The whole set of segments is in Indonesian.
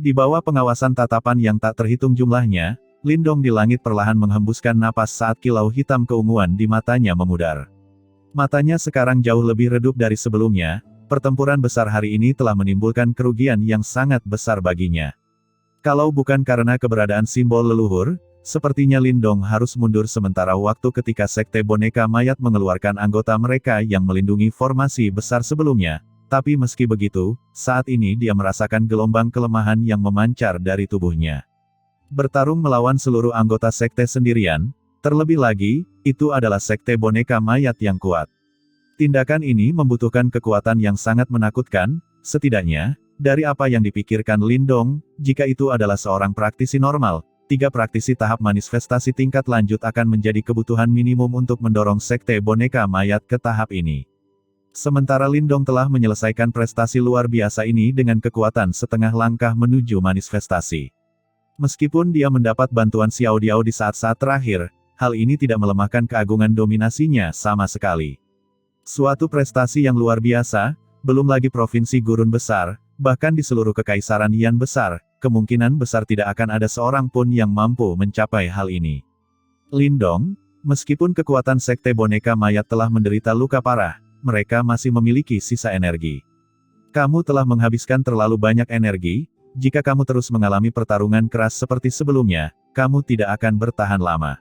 Di bawah pengawasan tatapan yang tak terhitung jumlahnya, Lindong di langit perlahan menghembuskan napas saat kilau hitam keunguan di matanya memudar. Matanya sekarang jauh lebih redup dari sebelumnya, pertempuran besar hari ini telah menimbulkan kerugian yang sangat besar baginya. Kalau bukan karena keberadaan simbol leluhur, sepertinya Lindong harus mundur sementara waktu ketika Sekte Boneka Mayat mengeluarkan anggota mereka yang melindungi formasi besar sebelumnya. Tapi meski begitu, saat ini dia merasakan gelombang kelemahan yang memancar dari tubuhnya. Bertarung melawan seluruh anggota sekte sendirian, terlebih lagi, itu adalah Sekte Boneka Mayat yang kuat. Tindakan ini membutuhkan kekuatan yang sangat menakutkan, setidaknya, dari apa yang dipikirkan Lindong, jika itu adalah seorang praktisi normal. 3 praktisi tahap manifestasi tingkat lanjut akan menjadi kebutuhan minimum untuk mendorong Sekte Boneka Mayat ke tahap ini. Sementara Lindong telah menyelesaikan prestasi luar biasa ini dengan kekuatan setengah langkah menuju manifestasi. Meskipun dia mendapat bantuan Xiao Diao di saat-saat terakhir, hal ini tidak melemahkan keagungan dominasinya sama sekali. Suatu prestasi yang luar biasa, belum lagi provinsi gurun besar, bahkan di seluruh kekaisaran Yan besar, kemungkinan besar tidak akan ada seorang pun yang mampu mencapai hal ini. Lindong, meskipun kekuatan Sekte Boneka Mayat telah menderita luka parah, mereka masih memiliki sisa energi. Kamu telah menghabiskan terlalu banyak energi, jika kamu terus mengalami pertarungan keras seperti sebelumnya, kamu tidak akan bertahan lama.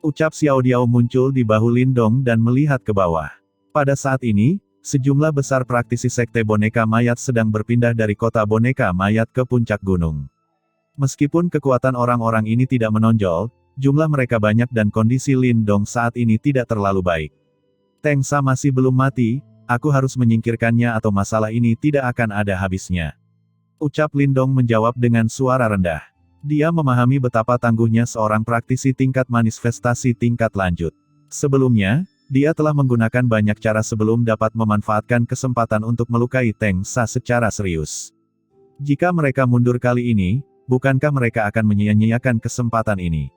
Ucap Xiao Diao muncul di bahu Lindong dan melihat ke bawah. Pada saat ini, sejumlah besar praktisi Sekte Boneka Mayat sedang berpindah dari kota Boneka Mayat ke puncak gunung. Meskipun kekuatan orang-orang ini tidak menonjol, jumlah mereka banyak dan kondisi Lindong saat ini tidak terlalu baik. Teng Sa masih belum mati, aku harus menyingkirkannya atau masalah ini tidak akan ada habisnya. Ucap Lindong menjawab dengan suara rendah. Dia memahami betapa tangguhnya seorang praktisi tingkat manifestasi tingkat lanjut. Sebelumnya, dia telah menggunakan banyak cara sebelum dapat memanfaatkan kesempatan untuk melukai Teng Sa secara serius. Jika mereka mundur kali ini, bukankah mereka akan menyia-nyiakan kesempatan ini?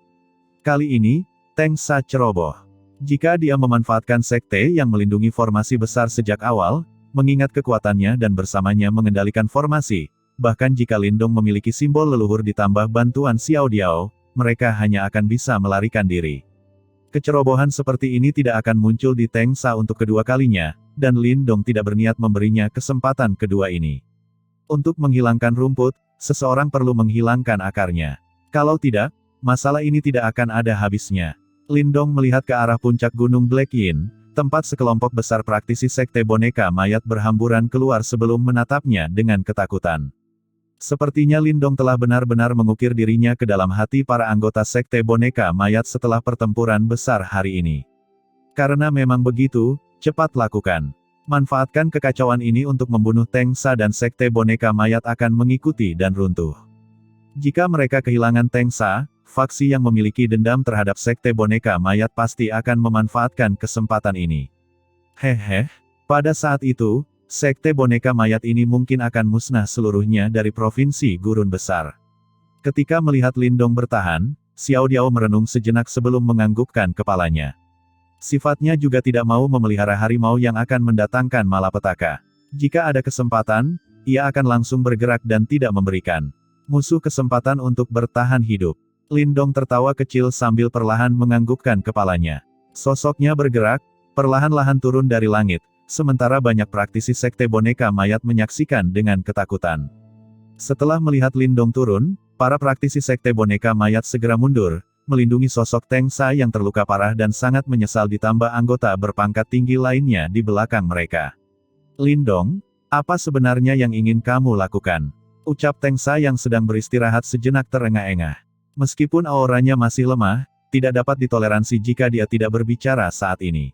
Kali ini, Teng Sa ceroboh. Jika dia memanfaatkan sekte yang melindungi formasi besar sejak awal, mengingat kekuatannya dan bersamanya mengendalikan formasi, bahkan jika Lindong memiliki simbol leluhur ditambah bantuan Xiao Diao, mereka hanya akan bisa melarikan diri. Kecerobohan seperti ini tidak akan muncul di Teng Sa untuk kedua kalinya, dan Lindong tidak berniat memberinya kesempatan kedua ini. Untuk menghilangkan rumput, seseorang perlu menghilangkan akarnya. Kalau tidak, masalah ini tidak akan ada habisnya. Lindong melihat ke arah puncak gunung Black Yin, tempat sekelompok besar praktisi Sekte Boneka Mayat berhamburan keluar sebelum menatapnya dengan ketakutan. Sepertinya Lindong telah benar-benar mengukir dirinya ke dalam hati para anggota Sekte Boneka Mayat setelah pertempuran besar hari ini. Karena memang begitu, cepat lakukan. Manfaatkan kekacauan ini untuk membunuh Teng Sa dan Sekte Boneka Mayat akan mengikuti dan runtuh. Jika mereka kehilangan Teng Sa, faksi yang memiliki dendam terhadap Sekte Boneka Mayat pasti akan memanfaatkan kesempatan ini. Hehe, pada saat itu, Sekte Boneka Mayat ini mungkin akan musnah seluruhnya dari provinsi gurun besar. Ketika melihat Lindong bertahan, Xiao Diao merenung sejenak sebelum menganggukkan kepalanya. Sifatnya juga tidak mau memelihara harimau yang akan mendatangkan malapetaka. Jika ada kesempatan, ia akan langsung bergerak dan tidak memberikan musuh kesempatan untuk bertahan hidup. Lindong tertawa kecil sambil perlahan menganggukkan kepalanya. Sosoknya bergerak, perlahan-lahan turun dari langit, sementara banyak praktisi Sekte Boneka Mayat menyaksikan dengan ketakutan. Setelah melihat Lindong turun, para praktisi Sekte Boneka Mayat segera mundur, melindungi sosok Teng Sa yang terluka parah dan sangat menyesal ditambah anggota berpangkat tinggi lainnya di belakang mereka. Lindong, apa sebenarnya yang ingin kamu lakukan? Ucap Teng Sa yang sedang beristirahat sejenak terengah-engah. Meskipun auranya masih lemah, tidak dapat ditoleransi jika dia tidak berbicara saat ini.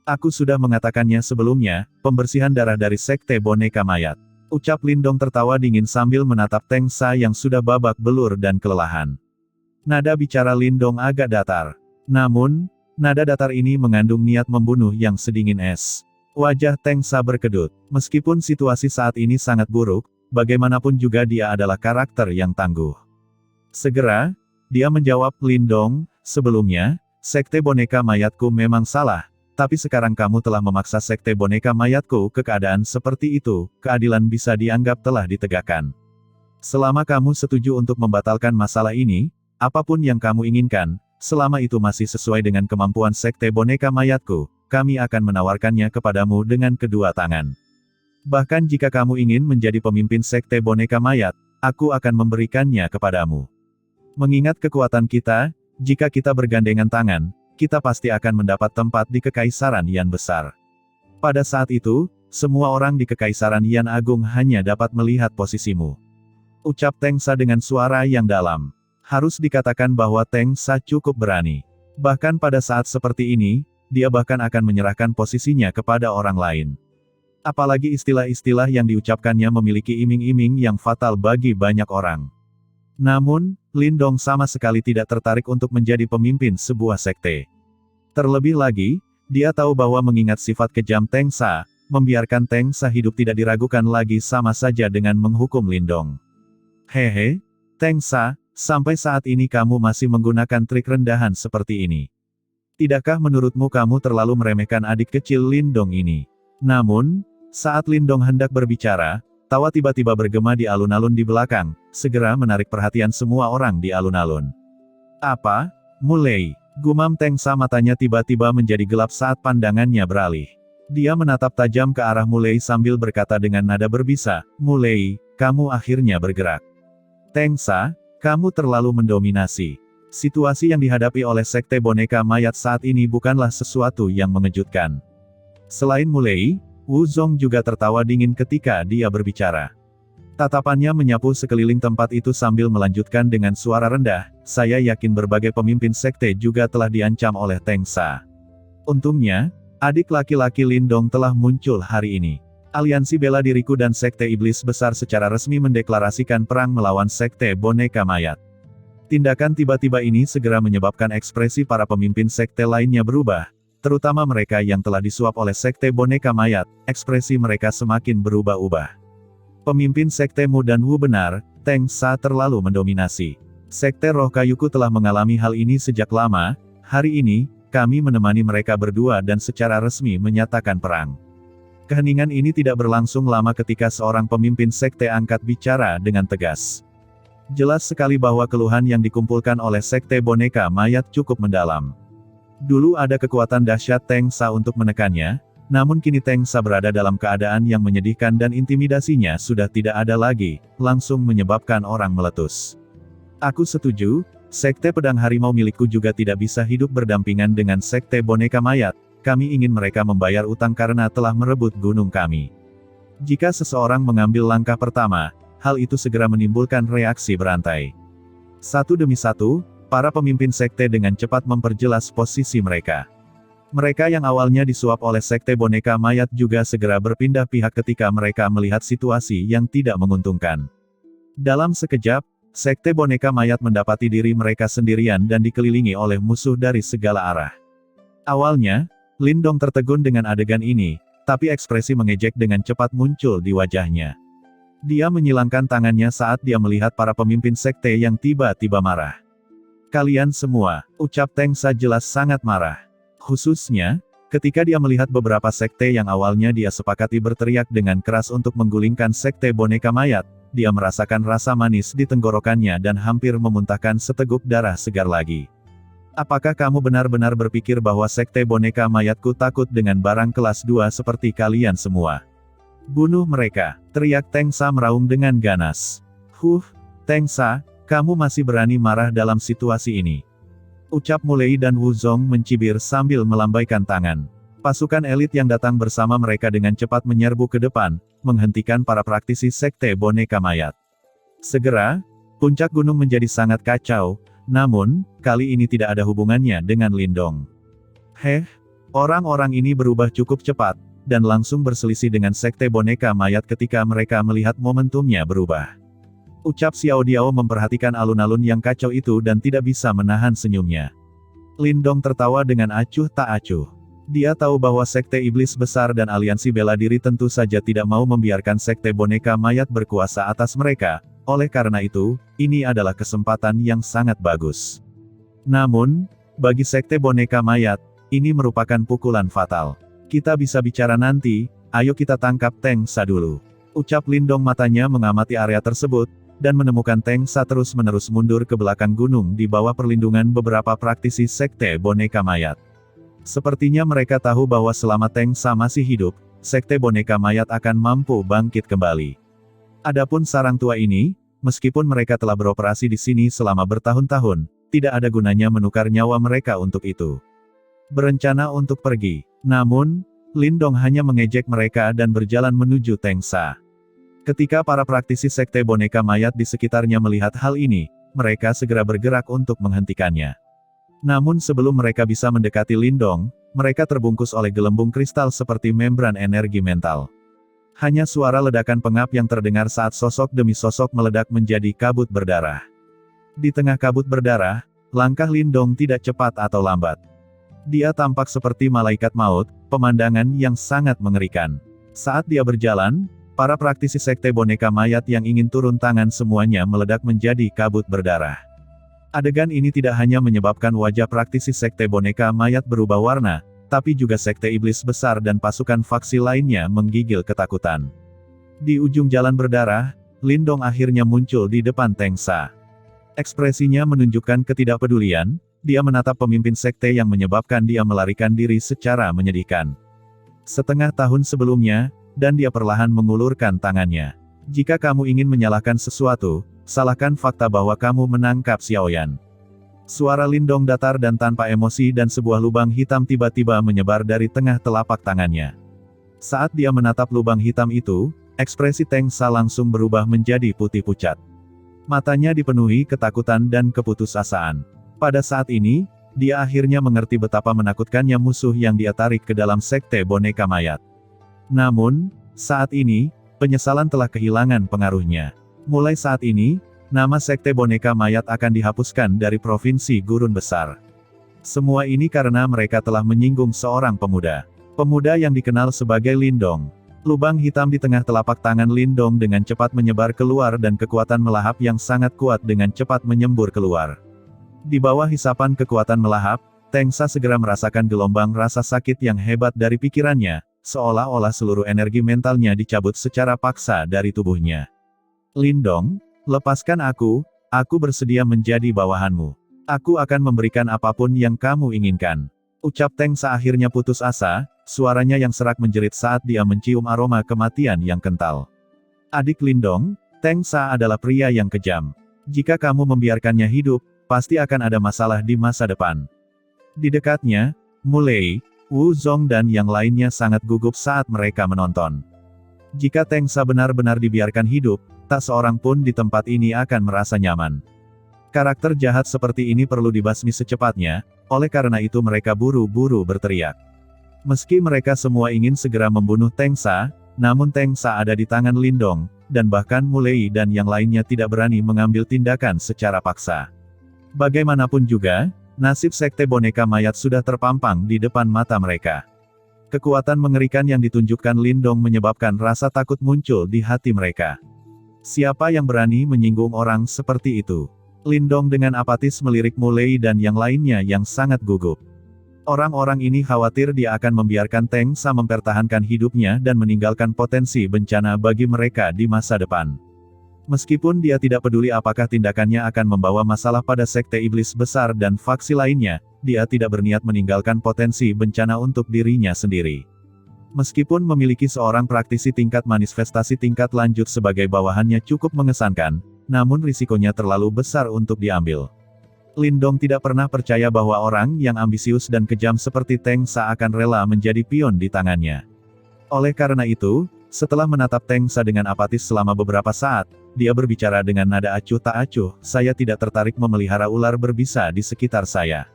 Aku sudah mengatakannya sebelumnya, pembersihan darah dari Sekte Boneka Mayat. Ucap Lindong tertawa dingin sambil menatap Teng Sa yang sudah babak belur dan kelelahan. Nada bicara Lindong agak datar. Namun, nada datar ini mengandung niat membunuh yang sedingin es. Wajah Teng Sa berkedut. Meskipun situasi saat ini sangat buruk, bagaimanapun juga dia adalah karakter yang tangguh. Segera, dia menjawab, Lindong, sebelumnya, Sekte Boneka Mayatku memang salah, tapi sekarang kamu telah memaksa Sekte Boneka Mayatku ke keadaan seperti itu, keadilan bisa dianggap telah ditegakkan. Selama kamu setuju untuk membatalkan masalah ini, apapun yang kamu inginkan, selama itu masih sesuai dengan kemampuan Sekte Boneka Mayatku, kami akan menawarkannya kepadamu dengan kedua tangan. Bahkan jika kamu ingin menjadi pemimpin Sekte Boneka Mayat, aku akan memberikannya kepadamu. Mengingat kekuatan kita, jika kita bergandengan tangan, kita pasti akan mendapat tempat di Kekaisaran Yan Besar. Pada saat itu, semua orang di Kekaisaran Yan Agung hanya dapat melihat posisimu. Ucap Teng Sa dengan suara yang dalam. Harus dikatakan bahwa Teng Sa cukup berani. Bahkan pada saat seperti ini, dia bahkan akan menyerahkan posisinya kepada orang lain. Apalagi istilah-istilah yang diucapkannya memiliki iming-iming yang fatal bagi banyak orang. Namun, Lindong sama sekali tidak tertarik untuk menjadi pemimpin sebuah sekte. Terlebih lagi, dia tahu bahwa mengingat sifat kejam Teng Sa, membiarkan Teng Sa hidup tidak diragukan lagi sama saja dengan menghukum Lindong. Hehe, Teng Sa, sampai saat ini kamu masih menggunakan trik rendahan seperti ini. Tidakkah menurutmu kamu terlalu meremehkan adik kecil Lindong ini? Namun, saat Lindong hendak berbicara, tawa tiba-tiba bergema di alun-alun di belakang, segera menarik perhatian semua orang di alun-alun. Apa? Mulai. Gumam Teng Sa, matanya tiba-tiba menjadi gelap saat pandangannya beralih. Dia menatap tajam ke arah Mulai sambil berkata dengan nada berbisa, Mulai, kamu akhirnya bergerak. Teng Sa, kamu terlalu mendominasi. Situasi yang dihadapi oleh Sekte Boneka Mayat saat ini bukanlah sesuatu yang mengejutkan. Selain Mulai, Wu Zong juga tertawa dingin ketika dia berbicara. Tatapannya menyapu sekeliling tempat itu sambil melanjutkan dengan suara rendah, saya yakin berbagai pemimpin sekte juga telah diancam oleh Teng Sa. Untungnya, adik laki-laki Lindong telah muncul hari ini. Aliansi Bela Diriku dan Sekte Iblis Besar secara resmi mendeklarasikan perang melawan Sekte Boneka Mayat. Tindakan tiba-tiba ini segera menyebabkan ekspresi para pemimpin sekte lainnya berubah, terutama mereka yang telah disuap oleh Sekte Boneka Mayat, ekspresi mereka semakin berubah-ubah. Pemimpin Sekte Mu dan Wu benar, Teng Sa terlalu mendominasi. Sekte Roh Kayuku telah mengalami hal ini sejak lama, hari ini, kami menemani mereka berdua dan secara resmi menyatakan perang. Keheningan ini tidak berlangsung lama ketika seorang pemimpin sekte angkat bicara dengan tegas. Jelas sekali bahwa keluhan yang dikumpulkan oleh Sekte Boneka Mayat cukup mendalam. Dulu ada kekuatan dahsyat Teng Sa untuk menekannya, namun kini Teng Sa berada dalam keadaan yang menyedihkan dan intimidasinya sudah tidak ada lagi, langsung menyebabkan orang meletus. Aku setuju, Sekte Pedang Harimau milikku juga tidak bisa hidup berdampingan dengan Sekte Boneka Mayat. Kami ingin mereka membayar utang karena telah merebut gunung kami. Jika seseorang mengambil langkah pertama, hal itu segera menimbulkan reaksi berantai. Satu demi satu, para pemimpin sekte dengan cepat memperjelas posisi mereka. Mereka yang awalnya disuap oleh Sekte Boneka Mayat juga segera berpindah pihak ketika mereka melihat situasi yang tidak menguntungkan. Dalam sekejap, Sekte Boneka Mayat mendapati diri mereka sendirian dan dikelilingi oleh musuh dari segala arah. Awalnya, Lindong tertegun dengan adegan ini, tapi ekspresi mengejek dengan cepat muncul di wajahnya. Dia menyilangkan tangannya saat dia melihat para pemimpin sekte yang tiba-tiba marah. Kalian semua, ucap Teng Sa jelas sangat marah. Khususnya, ketika dia melihat beberapa sekte yang awalnya dia sepakati berteriak dengan keras untuk menggulingkan Sekte Boneka Mayat, dia merasakan rasa manis di tenggorokannya dan hampir memuntahkan seteguk darah segar lagi. Apakah kamu benar-benar berpikir bahwa Sekte Boneka Mayatku takut dengan barang kelas 2 seperti kalian semua? Bunuh mereka, teriak Teng Sa meraung dengan ganas. Teng Sa, kamu masih berani marah dalam situasi ini? Ucap Mulai dan Wu Zong mencibir sambil melambaikan tangan. Pasukan elit yang datang bersama mereka dengan cepat menyerbu ke depan, menghentikan para praktisi Sekte Boneka Mayat. Segera, puncak gunung menjadi sangat kacau. Namun, kali ini tidak ada hubungannya dengan Lindong. Orang-orang ini berubah cukup cepat, dan langsung berselisih dengan Sekte Boneka Mayat ketika mereka melihat momentumnya berubah. Ucap Xiao Diao memperhatikan alun-alun yang kacau itu dan tidak bisa menahan senyumnya. Lindong tertawa dengan acuh tak acuh. Dia tahu bahwa Sekte Iblis Besar dan Aliansi Bela Diri tentu saja tidak mau membiarkan Sekte Boneka Mayat berkuasa atas mereka. Oleh karena itu, ini adalah kesempatan yang sangat bagus. Namun, bagi Sekte Boneka Mayat, ini merupakan pukulan fatal. Kita bisa bicara nanti, ayo kita tangkap Teng Sa dulu. Ucap Lindong matanya mengamati area tersebut, dan menemukan Teng Sa terus-menerus mundur ke belakang gunung di bawah perlindungan beberapa praktisi sekte boneka mayat. Sepertinya mereka tahu bahwa selama Teng Sa masih hidup, sekte boneka mayat akan mampu bangkit kembali. Adapun sarang tua ini, meskipun mereka telah beroperasi di sini selama bertahun-tahun, tidak ada gunanya menukar nyawa mereka untuk itu. Berencana untuk pergi. Namun, Lindong hanya mengejek mereka dan berjalan menuju Teng Sa. Ketika para praktisi sekte boneka mayat di sekitarnya melihat hal ini, mereka segera bergerak untuk menghentikannya. Namun sebelum mereka bisa mendekati Lindong, mereka terbungkus oleh gelembung kristal seperti membran energi mental. Hanya suara ledakan pengap yang terdengar saat sosok demi sosok meledak menjadi kabut berdarah. Di tengah kabut berdarah, langkah Lindong tidak cepat atau lambat. Dia tampak seperti malaikat maut, pemandangan yang sangat mengerikan. Saat dia berjalan, para praktisi sekte boneka mayat yang ingin turun tangan semuanya meledak menjadi kabut berdarah. Adegan ini tidak hanya menyebabkan wajah praktisi sekte boneka mayat berubah warna, tapi juga sekte iblis besar dan pasukan faksi lainnya menggigil ketakutan. Di ujung jalan berdarah, Lindong akhirnya muncul di depan Teng Sa. Ekspresinya menunjukkan ketidakpedulian, dia menatap pemimpin sekte yang menyebabkan dia melarikan diri secara menyedihkan. Setengah tahun sebelumnya, dan dia perlahan mengulurkan tangannya. Jika kamu ingin menyalahkan sesuatu, salahkan fakta bahwa kamu menangkap Xiaoyan. Suara Lindong datar dan tanpa emosi dan sebuah lubang hitam tiba-tiba menyebar dari tengah telapak tangannya. Saat dia menatap lubang hitam itu, ekspresi Teng Sa langsung berubah menjadi putih pucat. Matanya dipenuhi ketakutan dan keputusasaan. Pada saat ini, dia akhirnya mengerti betapa menakutkannya musuh yang dia tarik ke dalam sekte boneka mayat. Namun, saat ini, penyesalan telah kehilangan pengaruhnya. Mulai saat ini, nama sekte boneka mayat akan dihapuskan dari provinsi Gurun Besar. Semua ini karena mereka telah menyinggung seorang pemuda. Pemuda yang dikenal sebagai Lindong. Lubang hitam di tengah telapak tangan Lindong dengan cepat menyebar keluar dan kekuatan melahap yang sangat kuat dengan cepat menyembur keluar. Di bawah hisapan kekuatan melahap, Teng Sa segera merasakan gelombang rasa sakit yang hebat dari pikirannya, seolah-olah seluruh energi mentalnya dicabut secara paksa dari tubuhnya. Lindong, lepaskan aku bersedia menjadi bawahanmu. Aku akan memberikan apapun yang kamu inginkan. Ucap Teng Sa akhirnya putus asa, suaranya yang serak menjerit saat dia mencium aroma kematian yang kental. Adik Lindong, Teng Sa adalah pria yang kejam. Jika kamu membiarkannya hidup, pasti akan ada masalah di masa depan. Di dekatnya, Mulei, Wu Zong dan yang lainnya sangat gugup saat mereka menonton. Jika Teng Sa benar-benar dibiarkan hidup, tak seorang pun di tempat ini akan merasa nyaman. Karakter jahat seperti ini perlu dibasmi secepatnya, oleh karena itu mereka buru-buru berteriak. Meski mereka semua ingin segera membunuh Teng Sa, namun Teng Sa ada di tangan Lindong, dan bahkan Mulei dan yang lainnya tidak berani mengambil tindakan secara paksa. Bagaimanapun juga, nasib sekte boneka mayat sudah terpampang di depan mata mereka. Kekuatan mengerikan yang ditunjukkan Lindong menyebabkan rasa takut muncul di hati mereka. Siapa yang berani menyinggung orang seperti itu? Lindong dengan apatis melirik Mulei dan yang lainnya yang sangat gugup. Orang-orang ini khawatir dia akan membiarkan Teng Sa mempertahankan hidupnya dan meninggalkan potensi bencana bagi mereka di masa depan. Meskipun dia tidak peduli apakah tindakannya akan membawa masalah pada sekte iblis besar dan faksi lainnya, dia tidak berniat meninggalkan potensi bencana untuk dirinya sendiri. Meskipun memiliki seorang praktisi tingkat manifestasi tingkat lanjut sebagai bawahannya cukup mengesankan, namun risikonya terlalu besar untuk diambil. Lindong tidak pernah percaya bahwa orang yang ambisius dan kejam seperti Teng Sa akan rela menjadi pion di tangannya. Oleh karena itu, setelah menatap Teng Sa dengan apatis selama beberapa saat, dia berbicara dengan nada acuh tak acuh, "Saya tidak tertarik memelihara ular berbisa di sekitar saya."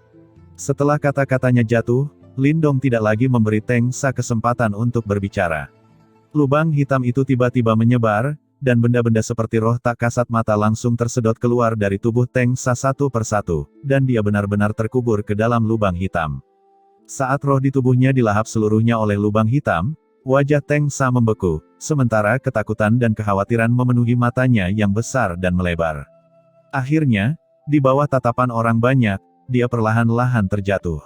Setelah kata-katanya jatuh, Lindong tidak lagi memberi Teng Sa kesempatan untuk berbicara. Lubang hitam itu tiba-tiba menyebar, dan benda-benda seperti roh tak kasat mata langsung tersedot keluar dari tubuh Teng Sa satu persatu, dan dia benar-benar terkubur ke dalam lubang hitam. Saat roh di tubuhnya dilahap seluruhnya oleh lubang hitam, wajah Teng Sa membeku, sementara ketakutan dan kekhawatiran memenuhi matanya yang besar dan melebar. Akhirnya, di bawah tatapan orang banyak, dia perlahan-lahan terjatuh.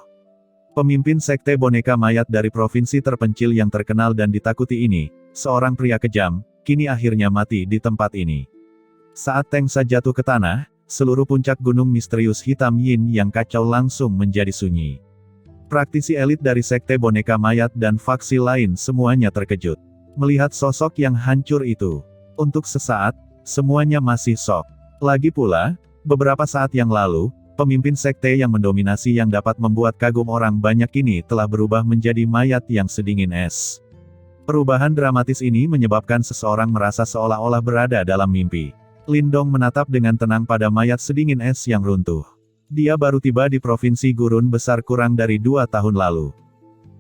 Pemimpin sekte boneka mayat dari provinsi terpencil yang terkenal dan ditakuti ini, seorang pria kejam, kini akhirnya mati di tempat ini. Saat Tengsa jatuh ke tanah, seluruh puncak gunung misterius hitam Yin yang kacau langsung menjadi sunyi. Praktisi elit dari Sekte Boneka Mayat dan faksi lain semuanya terkejut. Melihat sosok yang hancur itu. Untuk sesaat, semuanya masih shock. Lagi pula, beberapa saat yang lalu, pemimpin sekte yang mendominasi yang dapat membuat kagum orang banyak ini telah berubah menjadi mayat yang sedingin es. Perubahan dramatis ini menyebabkan seseorang merasa seolah-olah berada dalam mimpi. Lindong menatap dengan tenang pada mayat sedingin es yang runtuh. Dia baru tiba di Provinsi Gurun Besar kurang dari 2 tahun lalu.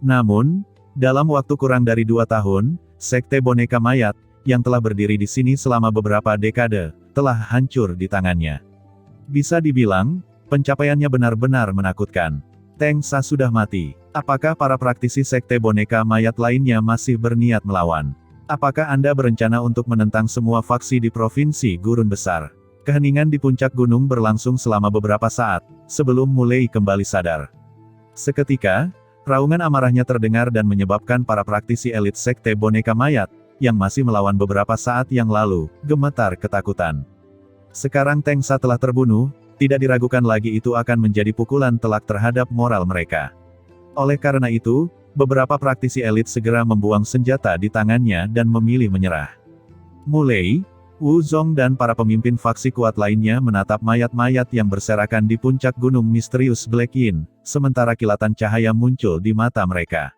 Namun, dalam waktu kurang dari 2 tahun, Sekte Boneka Mayat, yang telah berdiri di sini selama beberapa dekade, telah hancur di tangannya. Bisa dibilang, pencapaiannya benar-benar menakutkan. Tengsa sudah mati. Apakah para praktisi Sekte Boneka Mayat lainnya masih berniat melawan? Apakah Anda berencana untuk menentang semua faksi di Provinsi Gurun Besar? Keheningan di puncak gunung berlangsung selama beberapa saat, sebelum mulai kembali sadar. Seketika, raungan amarahnya terdengar dan menyebabkan para praktisi elit Sekte Boneka Mayat, yang masih melawan beberapa saat yang lalu, gemetar ketakutan. Sekarang Tengsa telah terbunuh, tidak diragukan lagi itu akan menjadi pukulan telak terhadap moral mereka. Oleh karena itu, beberapa praktisi elit segera membuang senjata di tangannya dan memilih menyerah. Mulai, Wu Zong dan para pemimpin faksi kuat lainnya menatap mayat-mayat yang berserakan di puncak gunung misterius Black Yin, sementara kilatan cahaya muncul di mata mereka.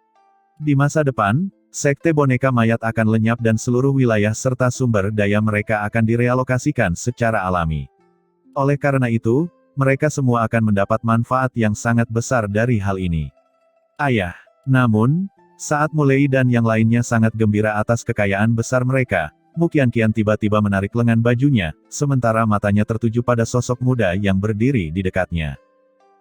Di masa depan, Sekte Boneka Mayat akan lenyap dan seluruh wilayah serta sumber daya mereka akan direalokasikan secara alami. Oleh karena itu, mereka semua akan mendapat manfaat yang sangat besar dari hal ini. Ayah. Namun, saat Mulei dan yang lainnya sangat gembira atas kekayaan besar mereka, Mu Qianqian tiba-tiba menarik lengan bajunya, sementara matanya tertuju pada sosok muda yang berdiri di dekatnya.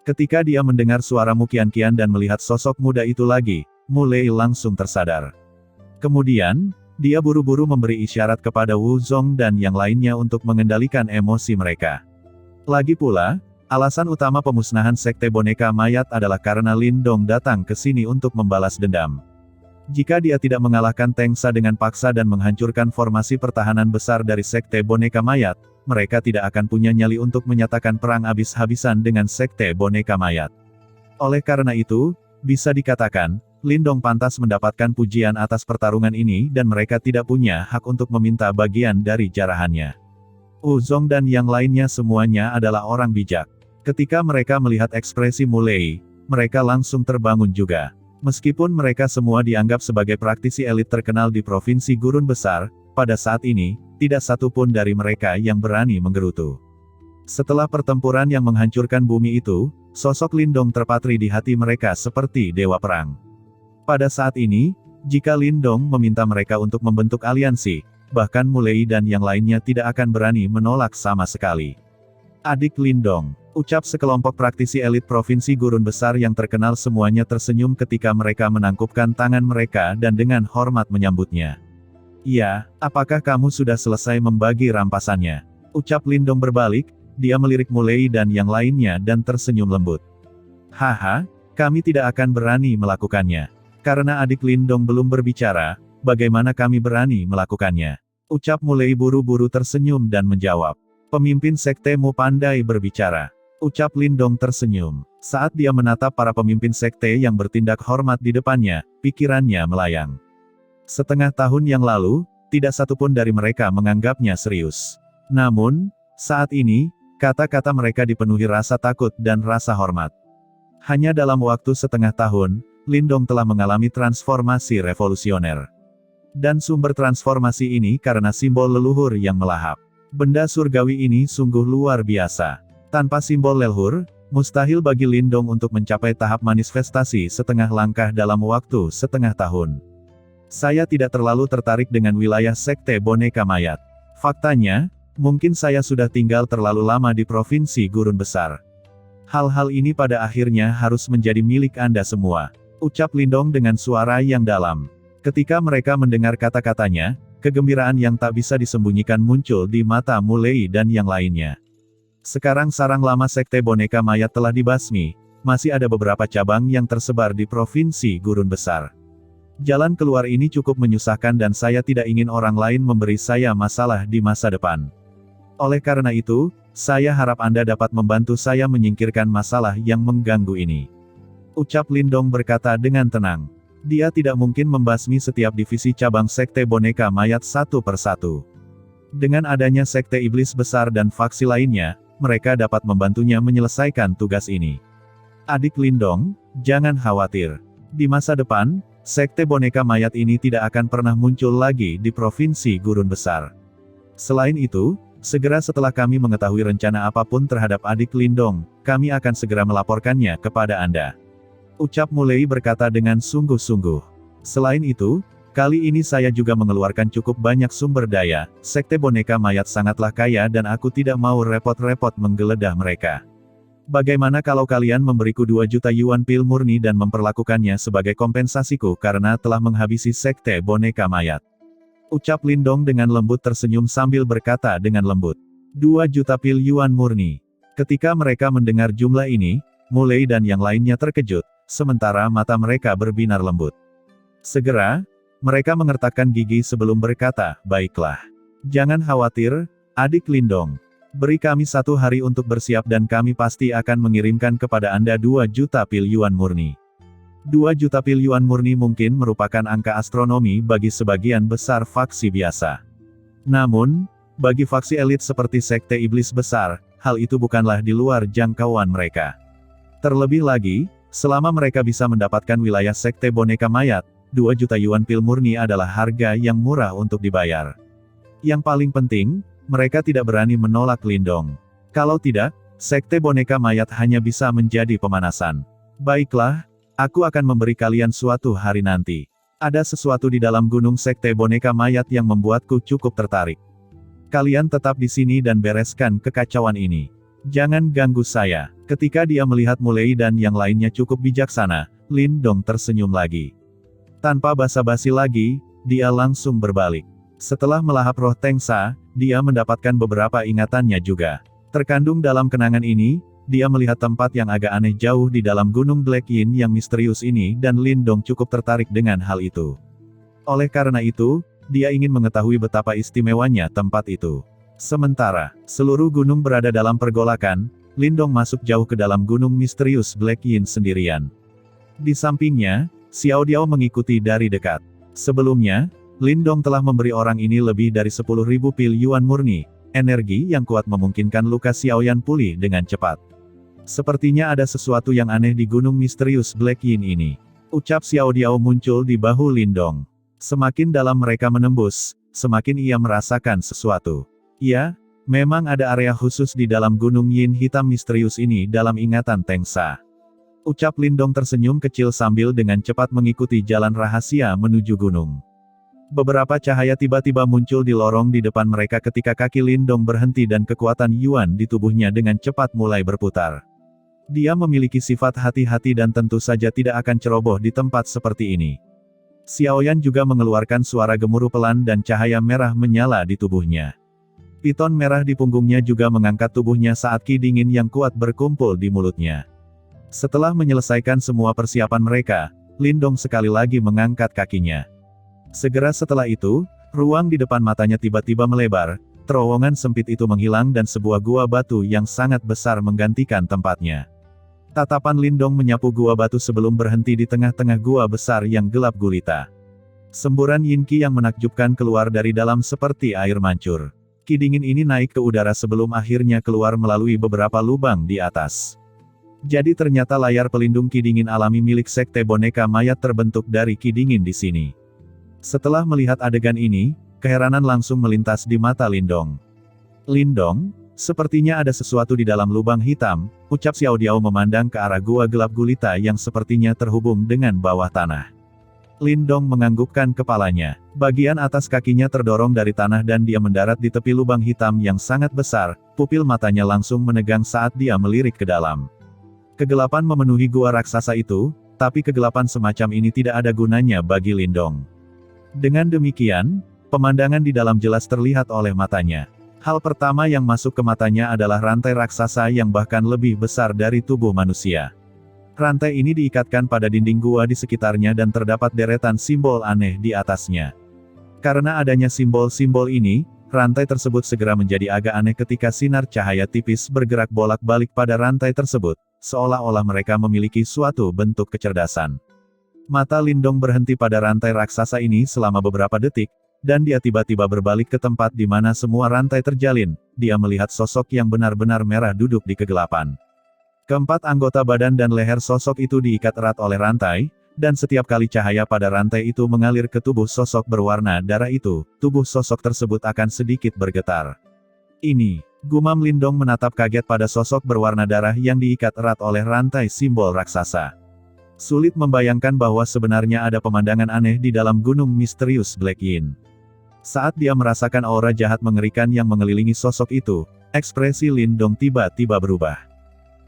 Ketika dia mendengar suara Mu Qianqian dan melihat sosok muda itu lagi, Mulei langsung tersadar. Kemudian, dia buru-buru memberi isyarat kepada Wu Zong dan yang lainnya untuk mengendalikan emosi mereka. Lagi pula, alasan utama pemusnahan Sekte Boneka Mayat adalah karena Lindong datang ke sini untuk membalas dendam. Jika dia tidak mengalahkan Tengsa dengan paksa dan menghancurkan formasi pertahanan besar dari Sekte Boneka Mayat, mereka tidak akan punya nyali untuk menyatakan perang habis-habisan dengan Sekte Boneka Mayat. Oleh karena itu, bisa dikatakan, Lindong pantas mendapatkan pujian atas pertarungan ini dan mereka tidak punya hak untuk meminta bagian dari jarahannya. Wu Zong dan yang lainnya semuanya adalah orang bijak. Ketika mereka melihat ekspresi Mulei, mereka langsung terbangun juga. Meskipun mereka semua dianggap sebagai praktisi elit terkenal di Provinsi Gurun Besar, pada saat ini, tidak satu pun dari mereka yang berani menggerutu. Setelah pertempuran yang menghancurkan bumi itu, sosok Lindong terpatri di hati mereka seperti dewa perang. Pada saat ini, jika Lindong meminta mereka untuk membentuk aliansi, bahkan Mulei dan yang lainnya tidak akan berani menolak sama sekali. Adik Lindong, ucap sekelompok praktisi elit Provinsi Gurun Besar yang terkenal semuanya tersenyum ketika mereka menangkupkan tangan mereka dan dengan hormat menyambutnya. Iya, apakah kamu sudah selesai membagi rampasannya? Ucap Lindong berbalik, dia melirik Mulei dan yang lainnya dan tersenyum lembut. Haha, kami tidak akan berani melakukannya. Karena adik Lindong belum berbicara, bagaimana kami berani melakukannya? Ucap Mulei buru-buru tersenyum dan menjawab. Pemimpin sektemu pandai berbicara. Ucap Lindong tersenyum. Saat dia menatap para pemimpin sekte yang bertindak hormat di depannya, pikirannya melayang. Setengah tahun yang lalu, tidak satupun dari mereka menganggapnya serius. Namun, saat ini, kata-kata mereka dipenuhi rasa takut dan rasa hormat. Hanya dalam waktu setengah tahun, Lindong telah mengalami transformasi revolusioner. Dan sumber transformasi ini karena simbol leluhur yang melahap. Benda surgawi ini sungguh luar biasa. Tanpa simbol leluhur, mustahil bagi Lindong untuk mencapai tahap manifestasi setengah langkah dalam waktu setengah tahun. Saya tidak terlalu tertarik dengan wilayah Sekte Boneka Mayat. Faktanya, mungkin saya sudah tinggal terlalu lama di Provinsi Gurun Besar. Hal-hal ini pada akhirnya harus menjadi milik Anda semua. Ucap Lindong dengan suara yang dalam. Ketika mereka mendengar kata-katanya, kegembiraan yang tak bisa disembunyikan muncul di mata Mulei dan yang lainnya. Sekarang sarang lama Sekte Boneka Mayat telah dibasmi, masih ada beberapa cabang yang tersebar di Provinsi Gurun Besar. Jalan keluar ini cukup menyusahkan dan saya tidak ingin orang lain memberi saya masalah di masa depan. Oleh karena itu, saya harap Anda dapat membantu saya menyingkirkan masalah yang mengganggu ini. Ucap Lindong berkata dengan tenang. Dia tidak mungkin membasmi setiap divisi cabang sekte boneka mayat satu persatu. Dengan adanya sekte iblis besar dan faksi lainnya, mereka dapat membantunya menyelesaikan tugas ini. Adik Lindong, jangan khawatir. Di masa depan, sekte boneka mayat ini tidak akan pernah muncul lagi di Provinsi Gurun Besar. Selain itu, segera setelah kami mengetahui rencana apapun terhadap adik Lindong, kami akan segera melaporkannya kepada Anda. Ucap Mulei berkata dengan sungguh-sungguh. Selain itu, kali ini saya juga mengeluarkan cukup banyak sumber daya, sekte boneka mayat sangatlah kaya dan aku tidak mau repot-repot menggeledah mereka. Bagaimana kalau kalian memberiku 2 juta yuan pil murni dan memperlakukannya sebagai kompensasiku karena telah menghabisi sekte boneka mayat? Ucap Lindong dengan lembut tersenyum sambil berkata dengan lembut. 2 juta pil yuan murni. Ketika mereka mendengar jumlah ini, Mulei dan yang lainnya terkejut, sementara mata mereka berbinar lembut. Segera, mereka mengertakkan gigi sebelum berkata, baiklah. Jangan khawatir, adik Lindong. Beri kami 1 hari untuk bersiap dan kami pasti akan mengirimkan kepada Anda 2 juta pil yuan murni. 2 juta pil yuan murni mungkin merupakan angka astronomi bagi sebagian besar faksi biasa. Namun, bagi faksi elit seperti sekte iblis besar, hal itu bukanlah di luar jangkauan mereka. Terlebih lagi, selama mereka bisa mendapatkan wilayah sekte boneka mayat, 2 juta yuan pil murni adalah harga yang murah untuk dibayar. Yang paling penting, mereka tidak berani menolak Lindong. Kalau tidak, sekte boneka mayat hanya bisa menjadi pemanasan. Baiklah, aku akan memberi kalian suatu hari nanti. Ada sesuatu di dalam gunung sekte boneka mayat yang membuatku cukup tertarik. Kalian tetap di sini dan bereskan kekacauan ini. Jangan ganggu saya. Ketika dia melihat Mulei dan yang lainnya cukup bijaksana, Lindong tersenyum lagi. Tanpa basa-basi lagi, dia langsung berbalik. Setelah melahap roh Tengsa, dia mendapatkan beberapa ingatannya juga. Terkandung dalam kenangan ini, dia melihat tempat yang agak aneh jauh di dalam gunung Black Yin yang misterius ini dan Lindong cukup tertarik dengan hal itu. Oleh karena itu, dia ingin mengetahui betapa istimewanya tempat itu. Sementara, seluruh gunung berada dalam pergolakan, Lindong masuk jauh ke dalam gunung misterius Black Yin sendirian. Di sampingnya, Xiao Diao mengikuti dari dekat. Sebelumnya, Lindong telah memberi orang ini lebih dari 10.000 pil yuan murni, energi yang kuat memungkinkan luka Xiaoyan pulih dengan cepat. Sepertinya ada sesuatu yang aneh di gunung misterius Black Yin ini. Ucap Xiao Diao muncul di bahu Lindong. Semakin dalam mereka menembus, semakin ia merasakan sesuatu. Ya, memang ada area khusus di dalam gunung Yin hitam misterius ini dalam ingatan Tengsa. Ucap Lindong tersenyum kecil sambil dengan cepat mengikuti jalan rahasia menuju gunung. Beberapa cahaya tiba-tiba muncul di lorong di depan mereka ketika kaki Lindong berhenti dan kekuatan Yuan di tubuhnya dengan cepat mulai berputar. Dia memiliki sifat hati-hati dan tentu saja tidak akan ceroboh di tempat seperti ini. Xiaoyan juga mengeluarkan suara gemuruh pelan dan cahaya merah menyala di tubuhnya. Piton merah di punggungnya juga mengangkat tubuhnya saat ki dingin yang kuat berkumpul di mulutnya. Setelah menyelesaikan semua persiapan mereka, Lindong sekali lagi mengangkat kakinya. Segera setelah itu, ruang di depan matanya tiba-tiba melebar, terowongan sempit itu menghilang dan sebuah gua batu yang sangat besar menggantikan tempatnya. Tatapan Lindong menyapu gua batu sebelum berhenti di tengah-tengah gua besar yang gelap gulita. Semburan Yinki yang menakjubkan keluar dari dalam seperti air mancur. Ki dingin ini naik ke udara sebelum akhirnya keluar melalui beberapa lubang di atas. Jadi ternyata layar pelindung ki dingin alami milik sekte boneka mayat terbentuk dari ki dingin di sini. Setelah melihat adegan ini, keheranan langsung melintas di mata Lindong. Lindong, sepertinya ada sesuatu di dalam lubang hitam, ucap Xiao Diao memandang ke arah gua gelap gulita yang sepertinya terhubung dengan bawah tanah. Lindong menganggukkan kepalanya. Bagian atas kakinya terdorong dari tanah dan dia mendarat di tepi lubang hitam yang sangat besar, pupil matanya langsung menegang saat dia melirik ke dalam. Kegelapan memenuhi gua raksasa itu, tapi kegelapan semacam ini tidak ada gunanya bagi Lindong. Dengan demikian, pemandangan di dalam jelas terlihat oleh matanya. Hal pertama yang masuk ke matanya adalah rantai raksasa yang bahkan lebih besar dari tubuh manusia. Rantai ini diikatkan pada dinding gua di sekitarnya dan terdapat deretan simbol aneh di atasnya. Karena adanya simbol-simbol ini, Rantai tersebut segera menjadi agak aneh ketika sinar cahaya tipis bergerak bolak-balik pada rantai tersebut, seolah-olah mereka memiliki suatu bentuk kecerdasan. Mata Lindong berhenti pada rantai raksasa ini selama beberapa detik, dan dia tiba-tiba berbalik ke tempat di mana semua rantai terjalin. Dia melihat sosok yang benar-benar merah duduk di kegelapan. Keempat anggota badan dan leher sosok itu diikat erat oleh rantai, dan setiap kali cahaya pada rantai itu mengalir ke tubuh sosok berwarna darah itu, tubuh sosok tersebut akan sedikit bergetar. Ini, gumam Lindong menatap kaget pada sosok berwarna darah yang diikat erat oleh rantai simbol raksasa. Sulit membayangkan bahwa sebenarnya ada pemandangan aneh di dalam gunung misterius Black Yin. Saat dia merasakan aura jahat mengerikan yang mengelilingi sosok itu, ekspresi Lindong tiba-tiba berubah.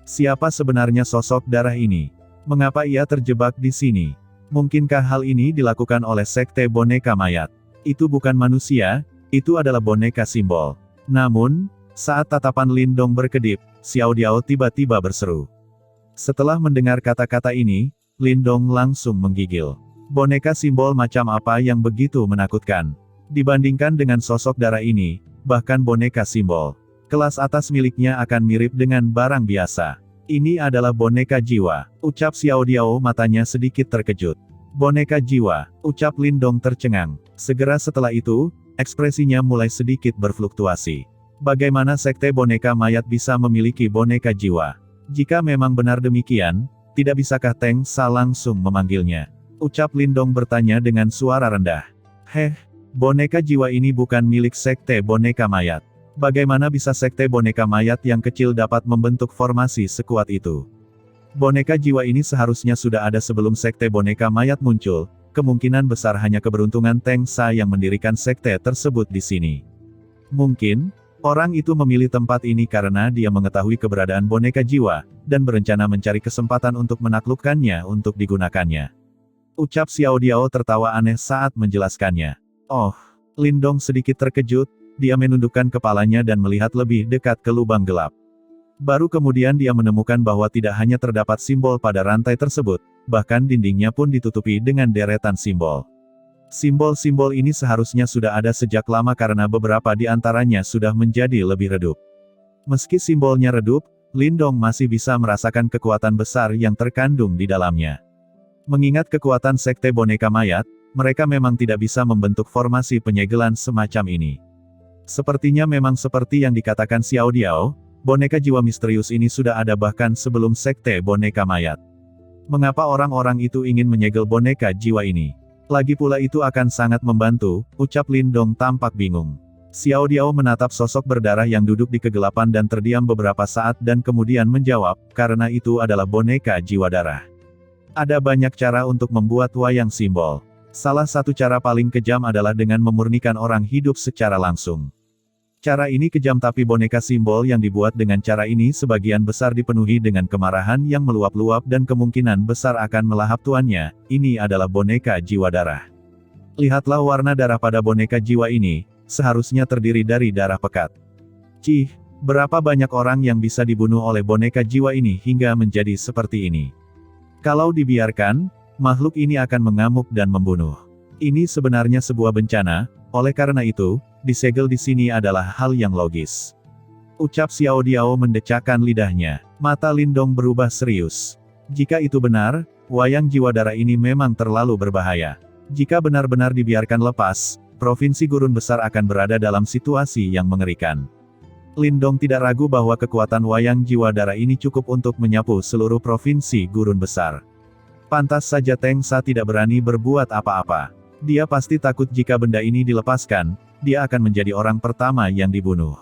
Siapa sebenarnya sosok darah ini? Mengapa ia terjebak di sini? Mungkinkah hal ini dilakukan oleh sekte boneka mayat? Itu bukan manusia, itu adalah boneka simbol. Namun, saat tatapan Lindong berkedip, Xiao Diao tiba-tiba berseru. Setelah mendengar kata-kata ini, Lindong langsung menggigil. Boneka simbol macam apa yang begitu menakutkan? Dibandingkan dengan sosok darah ini, bahkan boneka simbol kelas atas miliknya akan mirip dengan barang biasa. Ini adalah boneka jiwa, ucap Xiao Diao matanya sedikit terkejut. Boneka jiwa, ucap Lindong tercengang. Segera setelah itu, ekspresinya mulai sedikit berfluktuasi. Bagaimana sekte boneka mayat bisa memiliki boneka jiwa? Jika memang benar demikian, tidak bisakah Teng Sa langsung memanggilnya? Ucap Lindong bertanya dengan suara rendah. Boneka jiwa ini bukan milik sekte boneka mayat. Bagaimana bisa sekte boneka mayat yang kecil dapat membentuk formasi sekuat itu? Boneka jiwa ini seharusnya sudah ada sebelum sekte boneka mayat muncul, kemungkinan besar hanya keberuntungan Teng Sa yang mendirikan sekte tersebut di sini. Mungkin, orang itu memilih tempat ini karena dia mengetahui keberadaan boneka jiwa, dan berencana mencari kesempatan untuk menaklukkannya untuk digunakannya. Ucap Xiao Diao tertawa aneh saat menjelaskannya. Oh, Lindong sedikit terkejut. Dia menundukkan kepalanya dan melihat lebih dekat ke lubang gelap. Baru kemudian dia menemukan bahwa tidak hanya terdapat simbol pada rantai tersebut, bahkan dindingnya pun ditutupi dengan deretan simbol. Simbol-simbol ini seharusnya sudah ada sejak lama karena beberapa di antaranya sudah menjadi lebih redup. Meski simbolnya redup, Lindong masih bisa merasakan kekuatan besar yang terkandung di dalamnya. Mengingat kekuatan sekte boneka mayat, mereka memang tidak bisa membentuk formasi penyegelan semacam ini. Sepertinya memang seperti yang dikatakan Xiao Diao, boneka jiwa misterius ini sudah ada bahkan sebelum sekte boneka mayat. Mengapa orang-orang itu ingin menyegel boneka jiwa ini? Lagi pula itu akan sangat membantu, ucap Lindong tampak bingung. Xiao Diao menatap sosok berdarah yang duduk di kegelapan dan terdiam beberapa saat dan kemudian menjawab, karena itu adalah boneka jiwa darah. Ada banyak cara untuk membuat wayang simbol. Salah satu cara paling kejam adalah dengan memurnikan orang hidup secara langsung. Cara ini kejam tapi boneka simbol yang dibuat dengan cara ini sebagian besar dipenuhi dengan kemarahan yang meluap-luap dan kemungkinan besar akan melahap tuannya. Ini adalah boneka jiwa darah. Lihatlah warna darah pada boneka jiwa ini, seharusnya terdiri dari darah pekat. Berapa banyak orang yang bisa dibunuh oleh boneka jiwa ini hingga menjadi seperti ini? Kalau dibiarkan, makhluk ini akan mengamuk dan membunuh. Ini sebenarnya sebuah bencana, oleh karena itu, disegel di sini adalah hal yang logis. Ucap Xiao Diao mendecakkan lidahnya. Mata Lindong berubah serius. Jika itu benar, wayang jiwa darah ini memang terlalu berbahaya. Jika benar-benar dibiarkan lepas, Provinsi Gurun Besar akan berada dalam situasi yang mengerikan. Lindong tidak ragu bahwa kekuatan wayang jiwa darah ini cukup untuk menyapu seluruh Provinsi Gurun Besar. Pantas saja Teng Sa tidak berani berbuat apa-apa. Dia pasti takut jika benda ini dilepaskan, dia akan menjadi orang pertama yang dibunuh.